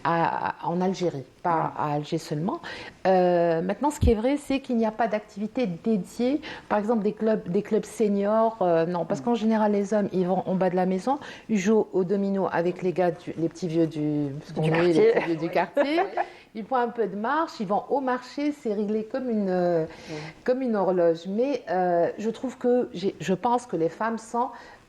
en Algérie, pas à Alger seulement. Maintenant, ce qui est vrai, c'est qu'il n'y a pas d'activité dédiée, par exemple des clubs seniors, non, parce qu'en général, les hommes, ils vont en bas de la maison, ils jouent au domino avec les gars, les petits vieux du quartier. Ils font un peu de marche, ils vont au marché, c'est réglé comme une horloge. Mais je pense que les femmes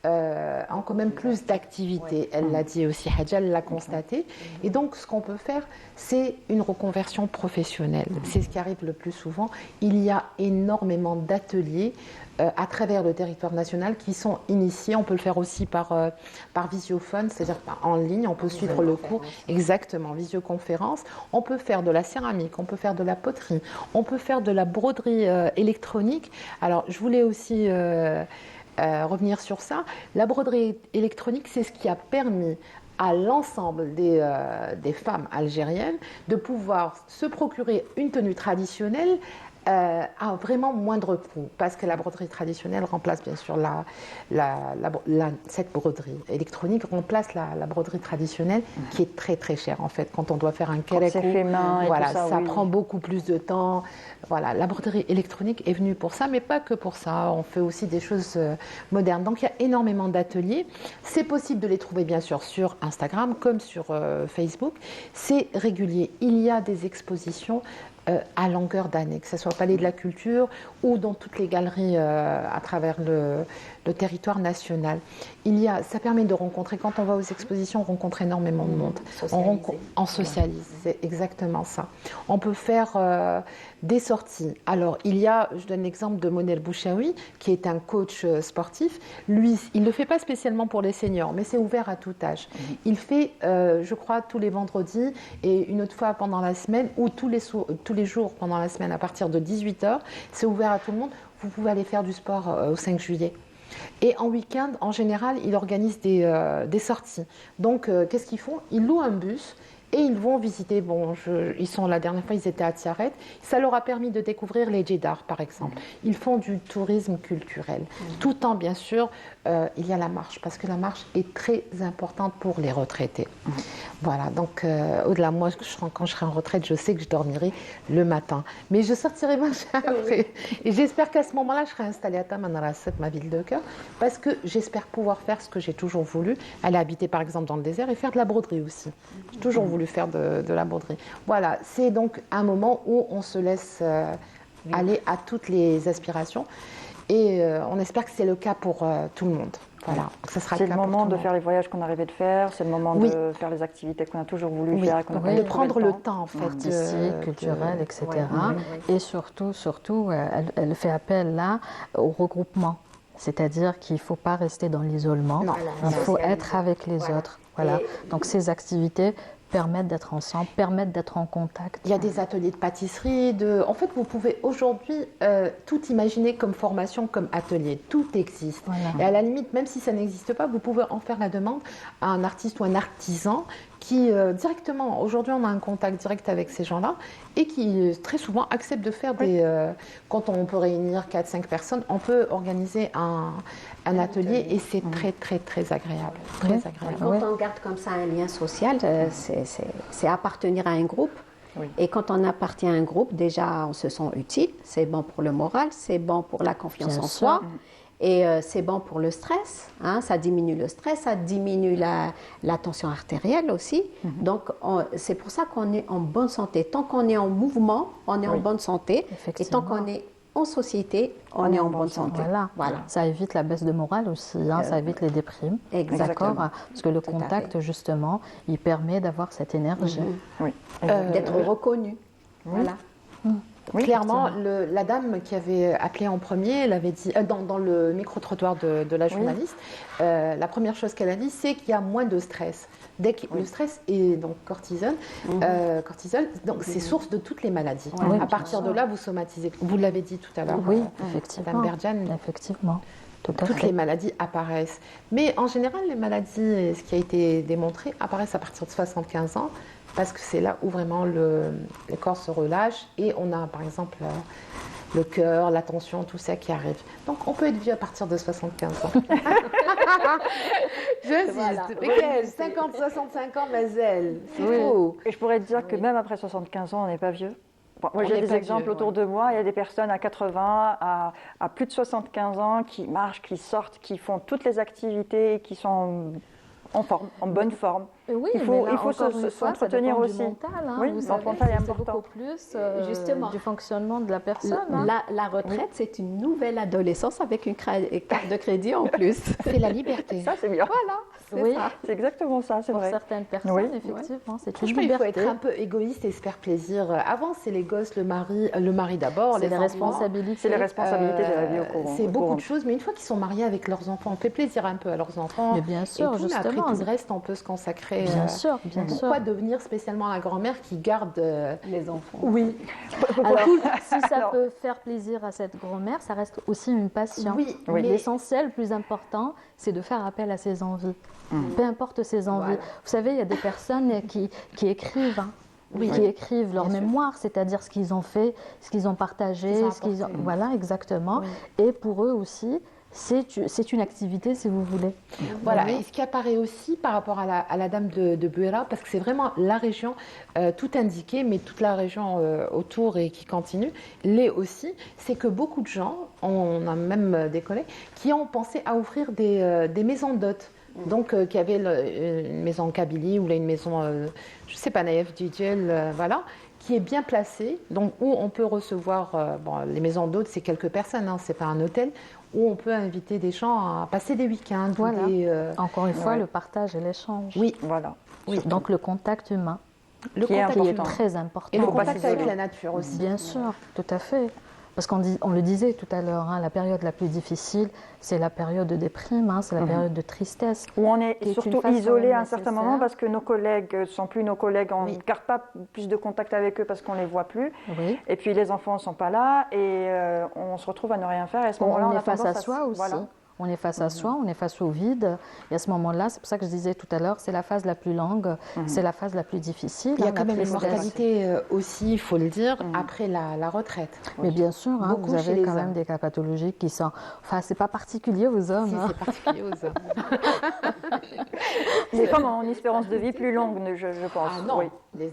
ont quand même plus d'activité. Elle l'a dit aussi, Hadja, elle l'a constaté. Et donc, ce qu'on peut faire, c'est une reconversion professionnelle. C'est ce qui arrive le plus souvent. Il y a énormément d'ateliers à travers le territoire national qui sont initiés. On peut le faire aussi par visiophone, c'est-à-dire en ligne. On peut suivre le cours, exactement, visioconférence. On peut faire de la céramique, on peut faire de la poterie, on peut faire de la broderie électronique. Alors, je voulais aussi revenir sur ça. La broderie électronique, c'est ce qui a permis à l'ensemble des femmes algériennes de pouvoir se procurer une tenue traditionnelle à vraiment moindre coût, parce que la broderie traditionnelle remplace bien sûr cette broderie électronique remplace la broderie traditionnelle qui est très très chère en fait. Quand on doit faire un kérékou, voilà, ça prend beaucoup plus de temps. Voilà, la broderie électronique est venue pour ça, mais pas que pour ça. On fait aussi des choses modernes. Donc il y a énormément d'ateliers. C'est possible de les trouver bien sûr sur Instagram comme sur Facebook. C'est régulier. Il y a des expositions à longueur d'année, que ce soit au Palais de la Culture ou dans toutes les galeries à travers le territoire national. Ça permet de rencontrer, quand on va aux expositions, on rencontre énormément de monde. On socialise, c'est exactement ça. On peut faire des sorties. Alors, je donne l'exemple de Monel Bouchaoui, qui est un coach sportif. Lui, il ne le fait pas spécialement pour les seniors, mais c'est ouvert à tout âge. Il fait, je crois, tous les vendredis et une autre fois pendant la semaine, ou tous les jours pendant la semaine à partir de 18h. C'est ouvert à tout le monde. Vous pouvez aller faire du sport au 5 juillet. Et en week-end, en général, il organise des sorties. Donc, qu'est-ce qu'ils font? Ils louent un bus et ils vont visiter. La dernière fois, ils étaient à Tiaret. Ça leur a permis de découvrir les Djedar, par exemple. Ils font du tourisme culturel. Tout en, bien sûr, il y a la marche, parce que la marche est très importante pour les retraités. Voilà, donc au-delà, moi, quand je serai en retraite, je sais que je dormirai le matin. Mais je sortirai marcher après. Et j'espère qu'à ce moment-là, je serai installée à Tamanrasset, ma ville de cœur, parce que j'espère pouvoir faire ce que j'ai toujours voulu, aller habiter par exemple dans le désert et faire de la broderie aussi. J'ai toujours voulu faire de la broderie. Voilà, c'est donc un moment où on se laisse aller à toutes les aspirations. Et on espère que c'est le cas pour tout le monde. Voilà, ça sera c'est le moment de faire les voyages qu'on a rêvé de faire, c'est le moment de faire les activités qu'on a toujours voulu faire. De prendre le temps, en fait. Artistique, culturel, etc. Et surtout, elle fait appel là au regroupement. C'est-à-dire qu'il ne faut pas rester dans l'isolement, il faut être avec les autres. Voilà. Donc ces activités permettent d'être ensemble, permettent d'être en contact. Il y a des ateliers de pâtisserie. En fait, vous pouvez aujourd'hui tout imaginer comme formation, comme atelier. Tout existe. Voilà. Et à la limite, même si ça n'existe pas, vous pouvez en faire la demande à un artiste ou un artisan qui directement, aujourd'hui on a un contact direct avec ces gens-là et qui très souvent acceptent de faire quand on peut réunir 4-5 personnes, on peut organiser un atelier et c'est très très très agréable. Très agréable. Quand on garde comme ça un lien social, c'est appartenir à un groupe. Et quand on appartient à un groupe, déjà on se sent utile, c'est bon pour le moral, c'est bon pour la confiance en soi. Et c'est bon pour le stress, ça diminue le stress, ça diminue la tension artérielle aussi. Donc c'est pour ça qu'on est en bonne santé. Tant qu'on est en mouvement, on est en bonne santé. Et tant qu'on est en société, on est en bonne santé. Voilà. Ça évite la baisse de morale aussi, ça évite les déprimes. Exactement. Parce que le contact, justement, il permet d'avoir cette énergie. D'être reconnu. Voilà. Clairement, la dame qui avait appelé en premier, elle avait dit, dans le micro-trottoir de la journaliste, la première chose qu'elle a dit, c'est qu'il y a moins de stress. Dès que le stress est donc cortisol, donc c'est source de toutes les maladies. À partir de là, vous somatisez. Vous l'avez dit tout à l'heure, effectivement. Madame Berdiane. Effectivement. Toutes les maladies apparaissent. Mais en général, les maladies, ce qui a été démontré, apparaissent à partir de 75 ans. Parce que c'est là où vraiment le corps se relâche et on a par exemple le cœur, la tension, tout ça qui arrive. Donc on peut être vieux à partir de 75 ans. Je 50, 65 ans, Mazel. C'est fou. Et je pourrais te dire que même après 75 ans, on n'est pas vieux. Bon, moi, j'ai des exemples autour de moi. Il y a des personnes à 80, à plus de 75 ans qui marchent, qui sortent, qui font toutes les activités, qui sont en forme, en bonne forme. Oui, il faut s'entretenir aussi. Mental, oui, le mental est important. C'est beaucoup plus justement du fonctionnement de la personne. La retraite, c'est une nouvelle adolescence avec une carte de crédit en plus. C'est la liberté. Ça, c'est bien. Voilà, c'est exactement ça, c'est vrai. Pour certaines personnes, effectivement, c'est une liberté. Il faut être un peu égoïste et se faire plaisir. Avant, c'est les gosses, le mari d'abord, les responsabilités. C'est les responsabilités de la vie au courant. C'est beaucoup de choses, mais une fois qu'ils sont mariés avec leurs enfants, on fait plaisir un peu à leurs enfants. Mais bien sûr, et justement. Après, tout le reste, on peut se consacrer. Bien sûr. Pourquoi devenir spécialement la grand-mère qui garde les enfants? Oui. Alors, si ça peut faire plaisir à cette grand-mère, ça reste aussi une passion. Oui. Mais l'essentiel, le plus important, c'est de faire appel à ses envies. Peu importe ses envies. Vous savez, il y a des personnes qui écrivent. Qui écrivent leur mémoire, c'est-à-dire ce qu'ils ont fait, ce qu'ils ont partagé, voilà, exactement. Et pour eux aussi, c'est une activité, si vous voulez. Voilà, et ce qui apparaît aussi par rapport à la dame de Buera, parce que c'est vraiment la région, tout indiqué, mais toute la région autour et qui continue, l'est aussi, c'est que beaucoup de gens, on a même des collègues, qui ont pensé à ouvrir des maisons d'hôtes. Donc, qui avaient une maison en Kabylie ou là, une maison, je ne sais pas, Naïef Djidjel, voilà, qui est bien placée, donc où on peut recevoir, les maisons d'hôtes, c'est quelques personnes, ce n'est pas un hôtel, où on peut inviter des gens à passer des week-ends. Voilà. Encore une fois, le partage et l'échange. Oui, voilà. Oui. Donc, le contact humain, qui est très important. Et le contact avec la nature aussi. Bien sûr, tout à fait. Parce qu'on le disait tout à l'heure, la période la plus difficile, c'est la période de déprime, c'est la période de tristesse. Où on est surtout isolé à un certain moment parce que nos collègues ne sont plus nos collègues, on ne garde pas plus de contact avec eux parce qu'on ne les voit plus. Oui. Et puis les enfants ne sont pas là et on se retrouve à ne rien faire. Et à ce moment-là, on est face à soi aussi. Voilà. On est face à soi, on est face au vide. Et à ce moment-là, c'est pour ça que je disais tout à l'heure, c'est la phase la plus longue, c'est la phase la plus difficile. Il y a quand même une mortalité aussi, il faut le dire, après la retraite. Mais bien sûr, vous avez quand même des cas pathologiques qui sont... Enfin, c'est pas particulier aux hommes. C'est particulier aux hommes. Les femmes ont une espérance de vie plus longue, je pense.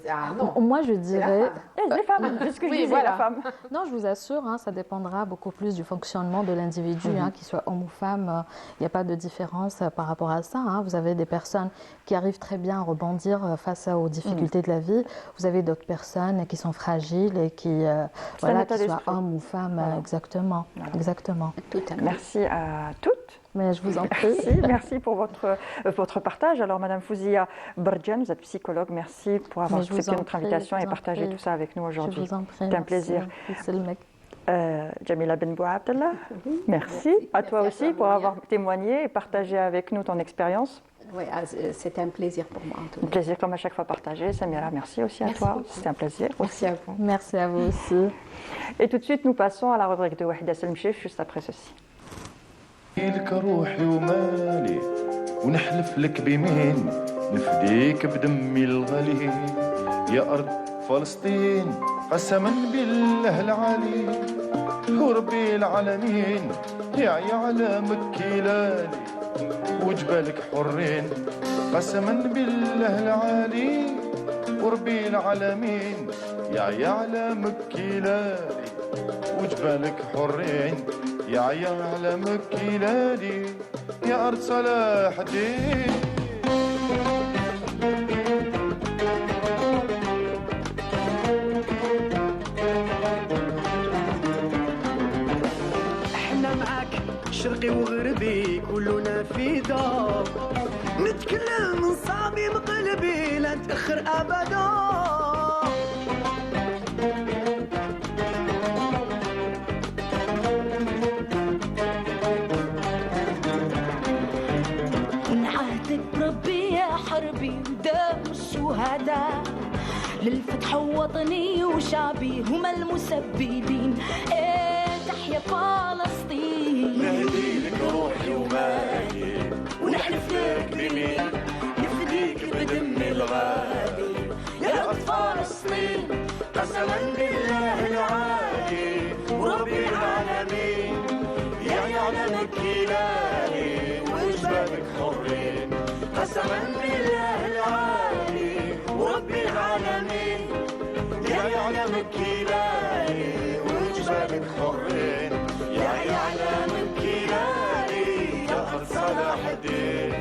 Ah non, non. Moi, je dirais... Les femmes, c'est ce que je disais, la femme. Non, je vous assure, ça dépendra beaucoup plus du fonctionnement de l'individu, qu'il soit homme ou femme. femmes, il n'y a pas de différence par rapport à ça. Hein. Vous avez des personnes qui arrivent très bien à rebondir face aux difficultés de la vie. Vous avez d'autres personnes qui sont fragiles et qui, voilà, qu'ils soient hommes ou femmes, exactement. Exactement. Merci à toutes. Mais je vous en prie. Merci pour votre partage. Alors, Madame Fouzia Bardjan, vous êtes psychologue. Merci pour avoir accepté notre invitation et partagé tout ça avec nous aujourd'hui. Je vous en prie. C'était un plaisir. C'est le mec. Jamila Benbou Abdallah, merci. À toi aussi pour avoir témoigné et partagé avec nous ton expérience. Oui, c'était un plaisir pour moi. Un plaisir comme à chaque fois partagé. Samira, merci aussi à toi. C'était un plaisir. Merci à vous. Merci à vous aussi. Et tout de suite, nous passons à la rubrique de Wahida Selmchif juste après ceci. لك روحي ومالي ونحلف لك بمين نفديك بدمي الغالي يا أرض فلسطين قسما بالله العلي وربي العالمين يا علامك كيلاني وجبالك حرين قسما بالله العلي وربي العالمين يا علامك كيلاني وجبالك حرين يا علامك كيلاني يا أرض صلاح الدين شرقي وغربي كلنا في دار نتكلم من صميم قلبي لا نتأخر أبدا نعهدك بربي يا حربي ودام الشهداء للفتح وطني وشعبي هم المسببين تحيا فلسطين نهدي لك روحي ومالي ونحلف لك بمين نفديك بدمي الغالي يا أرض فلسطين قسما بالله العالي وربي العالمين يا يعلمك هلالي وجبالك حرين قسما بالله العالي وربي العالمين يا يعلمك هلالي وجبالك حرين يا يعلمك هلالي يا أرض صلاح الدين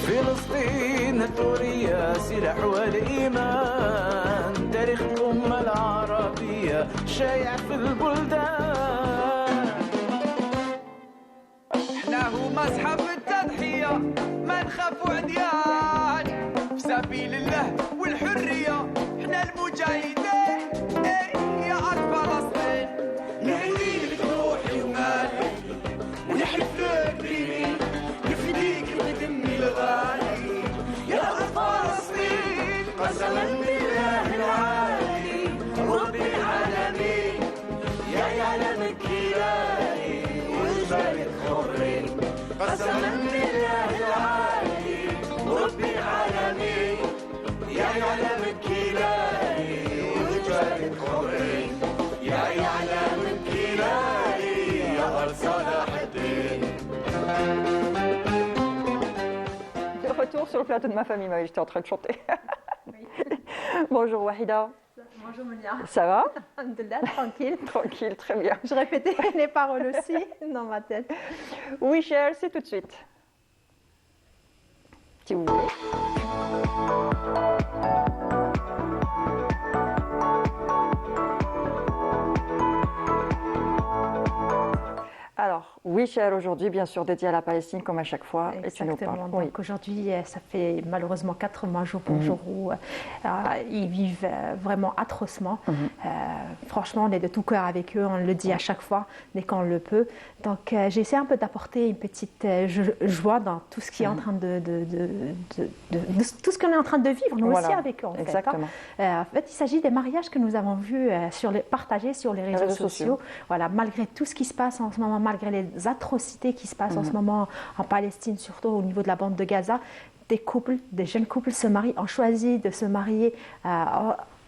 فلسطين الثورية سلاح والإيمان تاريخ الأمة العربية شايع في البلدان احنا هما أصحاب التضحية ما نخافوا عديان في سبيل الله والحرية احنا المجاهدين يا أرض فلسطين نهدي لك روحي ومالي ونحلف لك بيمين نفديك بدمي الغالي يا أرض فلسطين قسما بالله العالي وربي العالمين يا يعلمك هلالي وجبالك حرين قسما بالله العالي وربي العالمين يا يعلمك هلالي وجبالك حرين يا يعلمك هلالي يا أرض صلاح الدين. De retour sur le plateau de ma famille, j'étais en train de chanter. Bonjour Wahida. Bonjour Monia. Ça va? Alhamdoulilah, tranquille. Tranquille, très bien. Je répétais les paroles aussi dans ma tête. Oui, Cher, c'est tout de suite. Si vous voulez. Alors, oui, Cher, aujourd'hui, bien sûr, dédié à la Palestine, comme à chaque fois. Exactement. Et tu nous parles. Donc aujourd'hui, ça fait malheureusement 4 mois jour pour jour où ils vivent vraiment atrocement. Franchement, on est de tout cœur avec eux, on le dit à chaque fois, dès qu'on le peut. Donc j'essaie un peu d'apporter une petite joie dans tout ce qui est en train de tout ce qu'on est en train de vivre, nous aussi avec eux. Exactement. En fait, il s'agit des mariages que nous avons vus partagés sur les réseaux sociaux. Voilà, malgré tout ce qui se passe en ce moment, malgré les atrocités qui se passent en ce moment en Palestine, surtout au niveau de la bande de Gaza, des jeunes couples se marient, ont choisi de se marier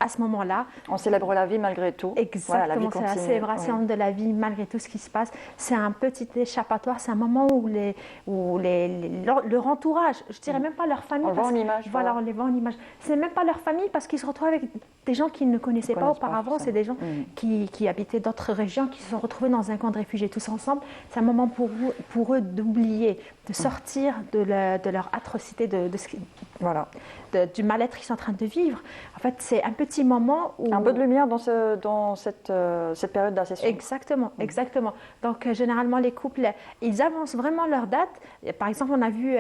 à ce moment-là. On célèbre la vie malgré tout. Exactement, c'est la célébration de la vie malgré tout ce qui se passe. C'est un petit échappatoire, c'est un moment où, leur entourage, je dirais même pas leur famille. On le voit en image. Voilà, on les voit en image. C'est même pas leur famille parce qu'ils se retrouvent avec des gens qu'ils ne connaissaient pas auparavant. C'est des gens qui habitaient d'autres régions, qui se sont retrouvés dans un camp de réfugiés tous ensemble. C'est un moment pour eux d'oublier, de sortir de leur atrocité, du mal-être qu'ils sont en train de vivre. En fait, c'est un petit moment où... Un peu de lumière dans cette période d'accession. Exactement. Donc, généralement, les couples, ils avancent vraiment leur date. Par exemple, on a vu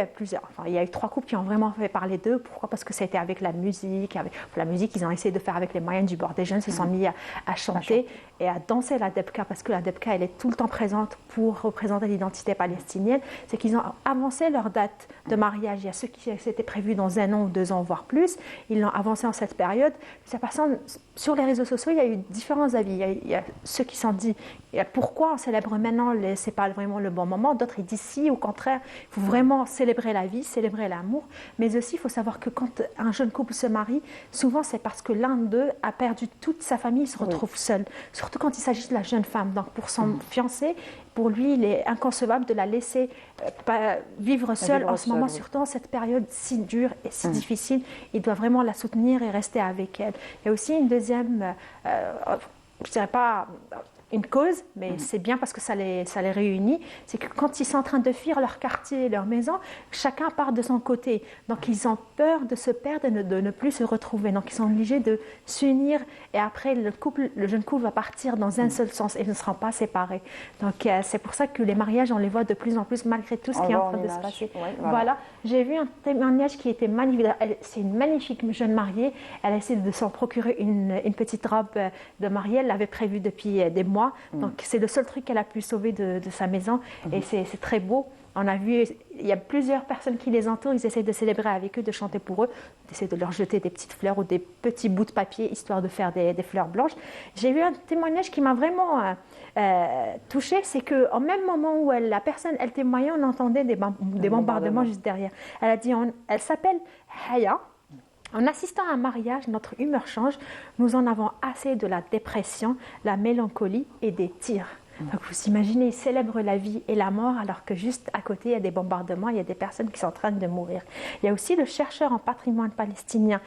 il y a eu 3 couples qui ont vraiment fait parler d'eux. Pourquoi? Parce que c'était avec la musique. La musique, ils ont essayé de faire avec les moyens du bord. Des jeunes se sont mis à chanter et à danser la debka, parce que la debka, elle est tout le temps présente pour représenter l'identité palestinienne. C'est qu'ils ont avancé leur date de mariage. Il y a ceux qui s'étaient prévus dans 1 an ou 2 ans, voire plus. Ils l'ont avancé en cette période. Sur les réseaux sociaux, il y a eu différents avis. Il y a ceux qui se sont dit pourquoi on célèbre maintenant, ce n'est pas vraiment le bon moment. D'autres, ils disent si, au contraire, il faut vraiment célébrer la vie, célébrer l'amour. Mais aussi, il faut savoir que quand un jeune couple se marie, souvent c'est parce que l'un d'eux a perdu toute sa famille, il se retrouve seul. Surtout quand il s'agit de la jeune femme. Donc pour son fiancé, pour lui, il est inconcevable de la laisser vivre seule en ce moment, surtout en cette période si dure et si difficile. Il doit vraiment la soutenir et rester avec elle. Il y a aussi une deuxième, je ne dirais pas une cause, mais c'est bien parce que ça les réunit, c'est que quand ils sont en train de fuir leur quartier, leur maison, chacun part de son côté. Donc ils ont peur de se perdre et de ne plus se retrouver. Donc ils sont obligés de s'unir et après le jeune couple va partir dans un seul sens et ils ne seront pas séparés. Donc c'est pour ça que les mariages, on les voit de plus en plus malgré tout ce qui est en train de se passer. Voilà. J'ai vu un témoignage qui était magnifique. C'est une magnifique jeune mariée. Elle a essayé de s'en procurer une petite robe de mariée. Elle l'avait prévue depuis des mois. Donc c'est le seul truc qu'elle a pu sauver de sa maison et c'est très beau. On a vu, il y a plusieurs personnes qui les entourent, ils essaient de célébrer avec eux, de chanter pour eux, d'essayer de leur jeter des petites fleurs ou des petits bouts de papier histoire de faire des fleurs blanches. J'ai vu un témoignage qui m'a vraiment touchée, c'est qu'au même moment où la personne elle témoignait, on entendait des bombardements juste derrière. Elle a dit, elle s'appelle Haya. En assistant à un mariage, notre humeur change. Nous en avons assez de la dépression, la mélancolie et des tirs. Donc vous imaginez, ils célèbrent la vie et la mort alors que juste à côté, il y a des bombardements, il y a des personnes qui sont en train de mourir. Il y a aussi le chercheur en patrimoine palestinien,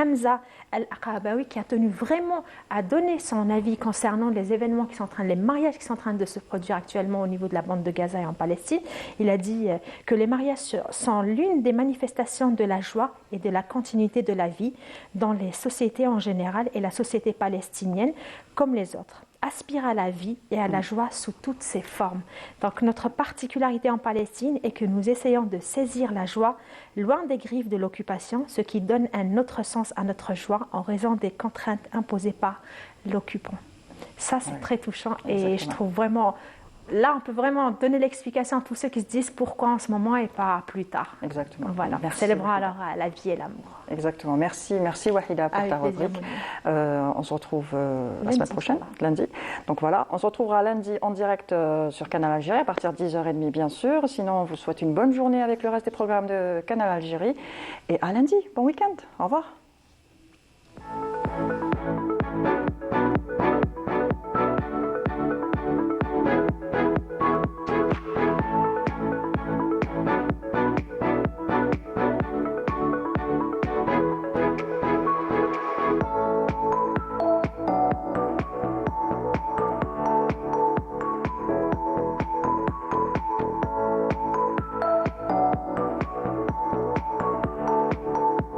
Hamza Al-Aqabawi, qui a tenu vraiment à donner son avis concernant les événements les mariages qui sont en train de se produire actuellement au niveau de la bande de Gaza et en Palestine. Il a dit que les mariages sont l'une des manifestations de la joie et de la continuité de la vie dans les sociétés en général et la société palestinienne comme les autres. Aspire à la vie et à la joie sous toutes ses formes. Donc notre particularité en Palestine est que nous essayons de saisir la joie loin des griffes de l'occupation, ce qui donne un autre sens à notre joie en raison des contraintes imposées par l'occupant. Ça, c'est très touchant et je trouve vraiment... Là, on peut vraiment donner l'explication à tous ceux qui se disent pourquoi en ce moment et pas plus tard. Exactement. Voilà. Célébrons alors la vie et l'amour. Exactement. Merci Wahida pour ta rubrique. On se retrouve la semaine prochaine, lundi. Donc voilà, on se retrouvera lundi en direct sur Canal Algérie à partir de 10h30 bien sûr. Sinon, on vous souhaite une bonne journée avec le reste des programmes de Canal Algérie. Et à lundi. Bon week-end. Au revoir.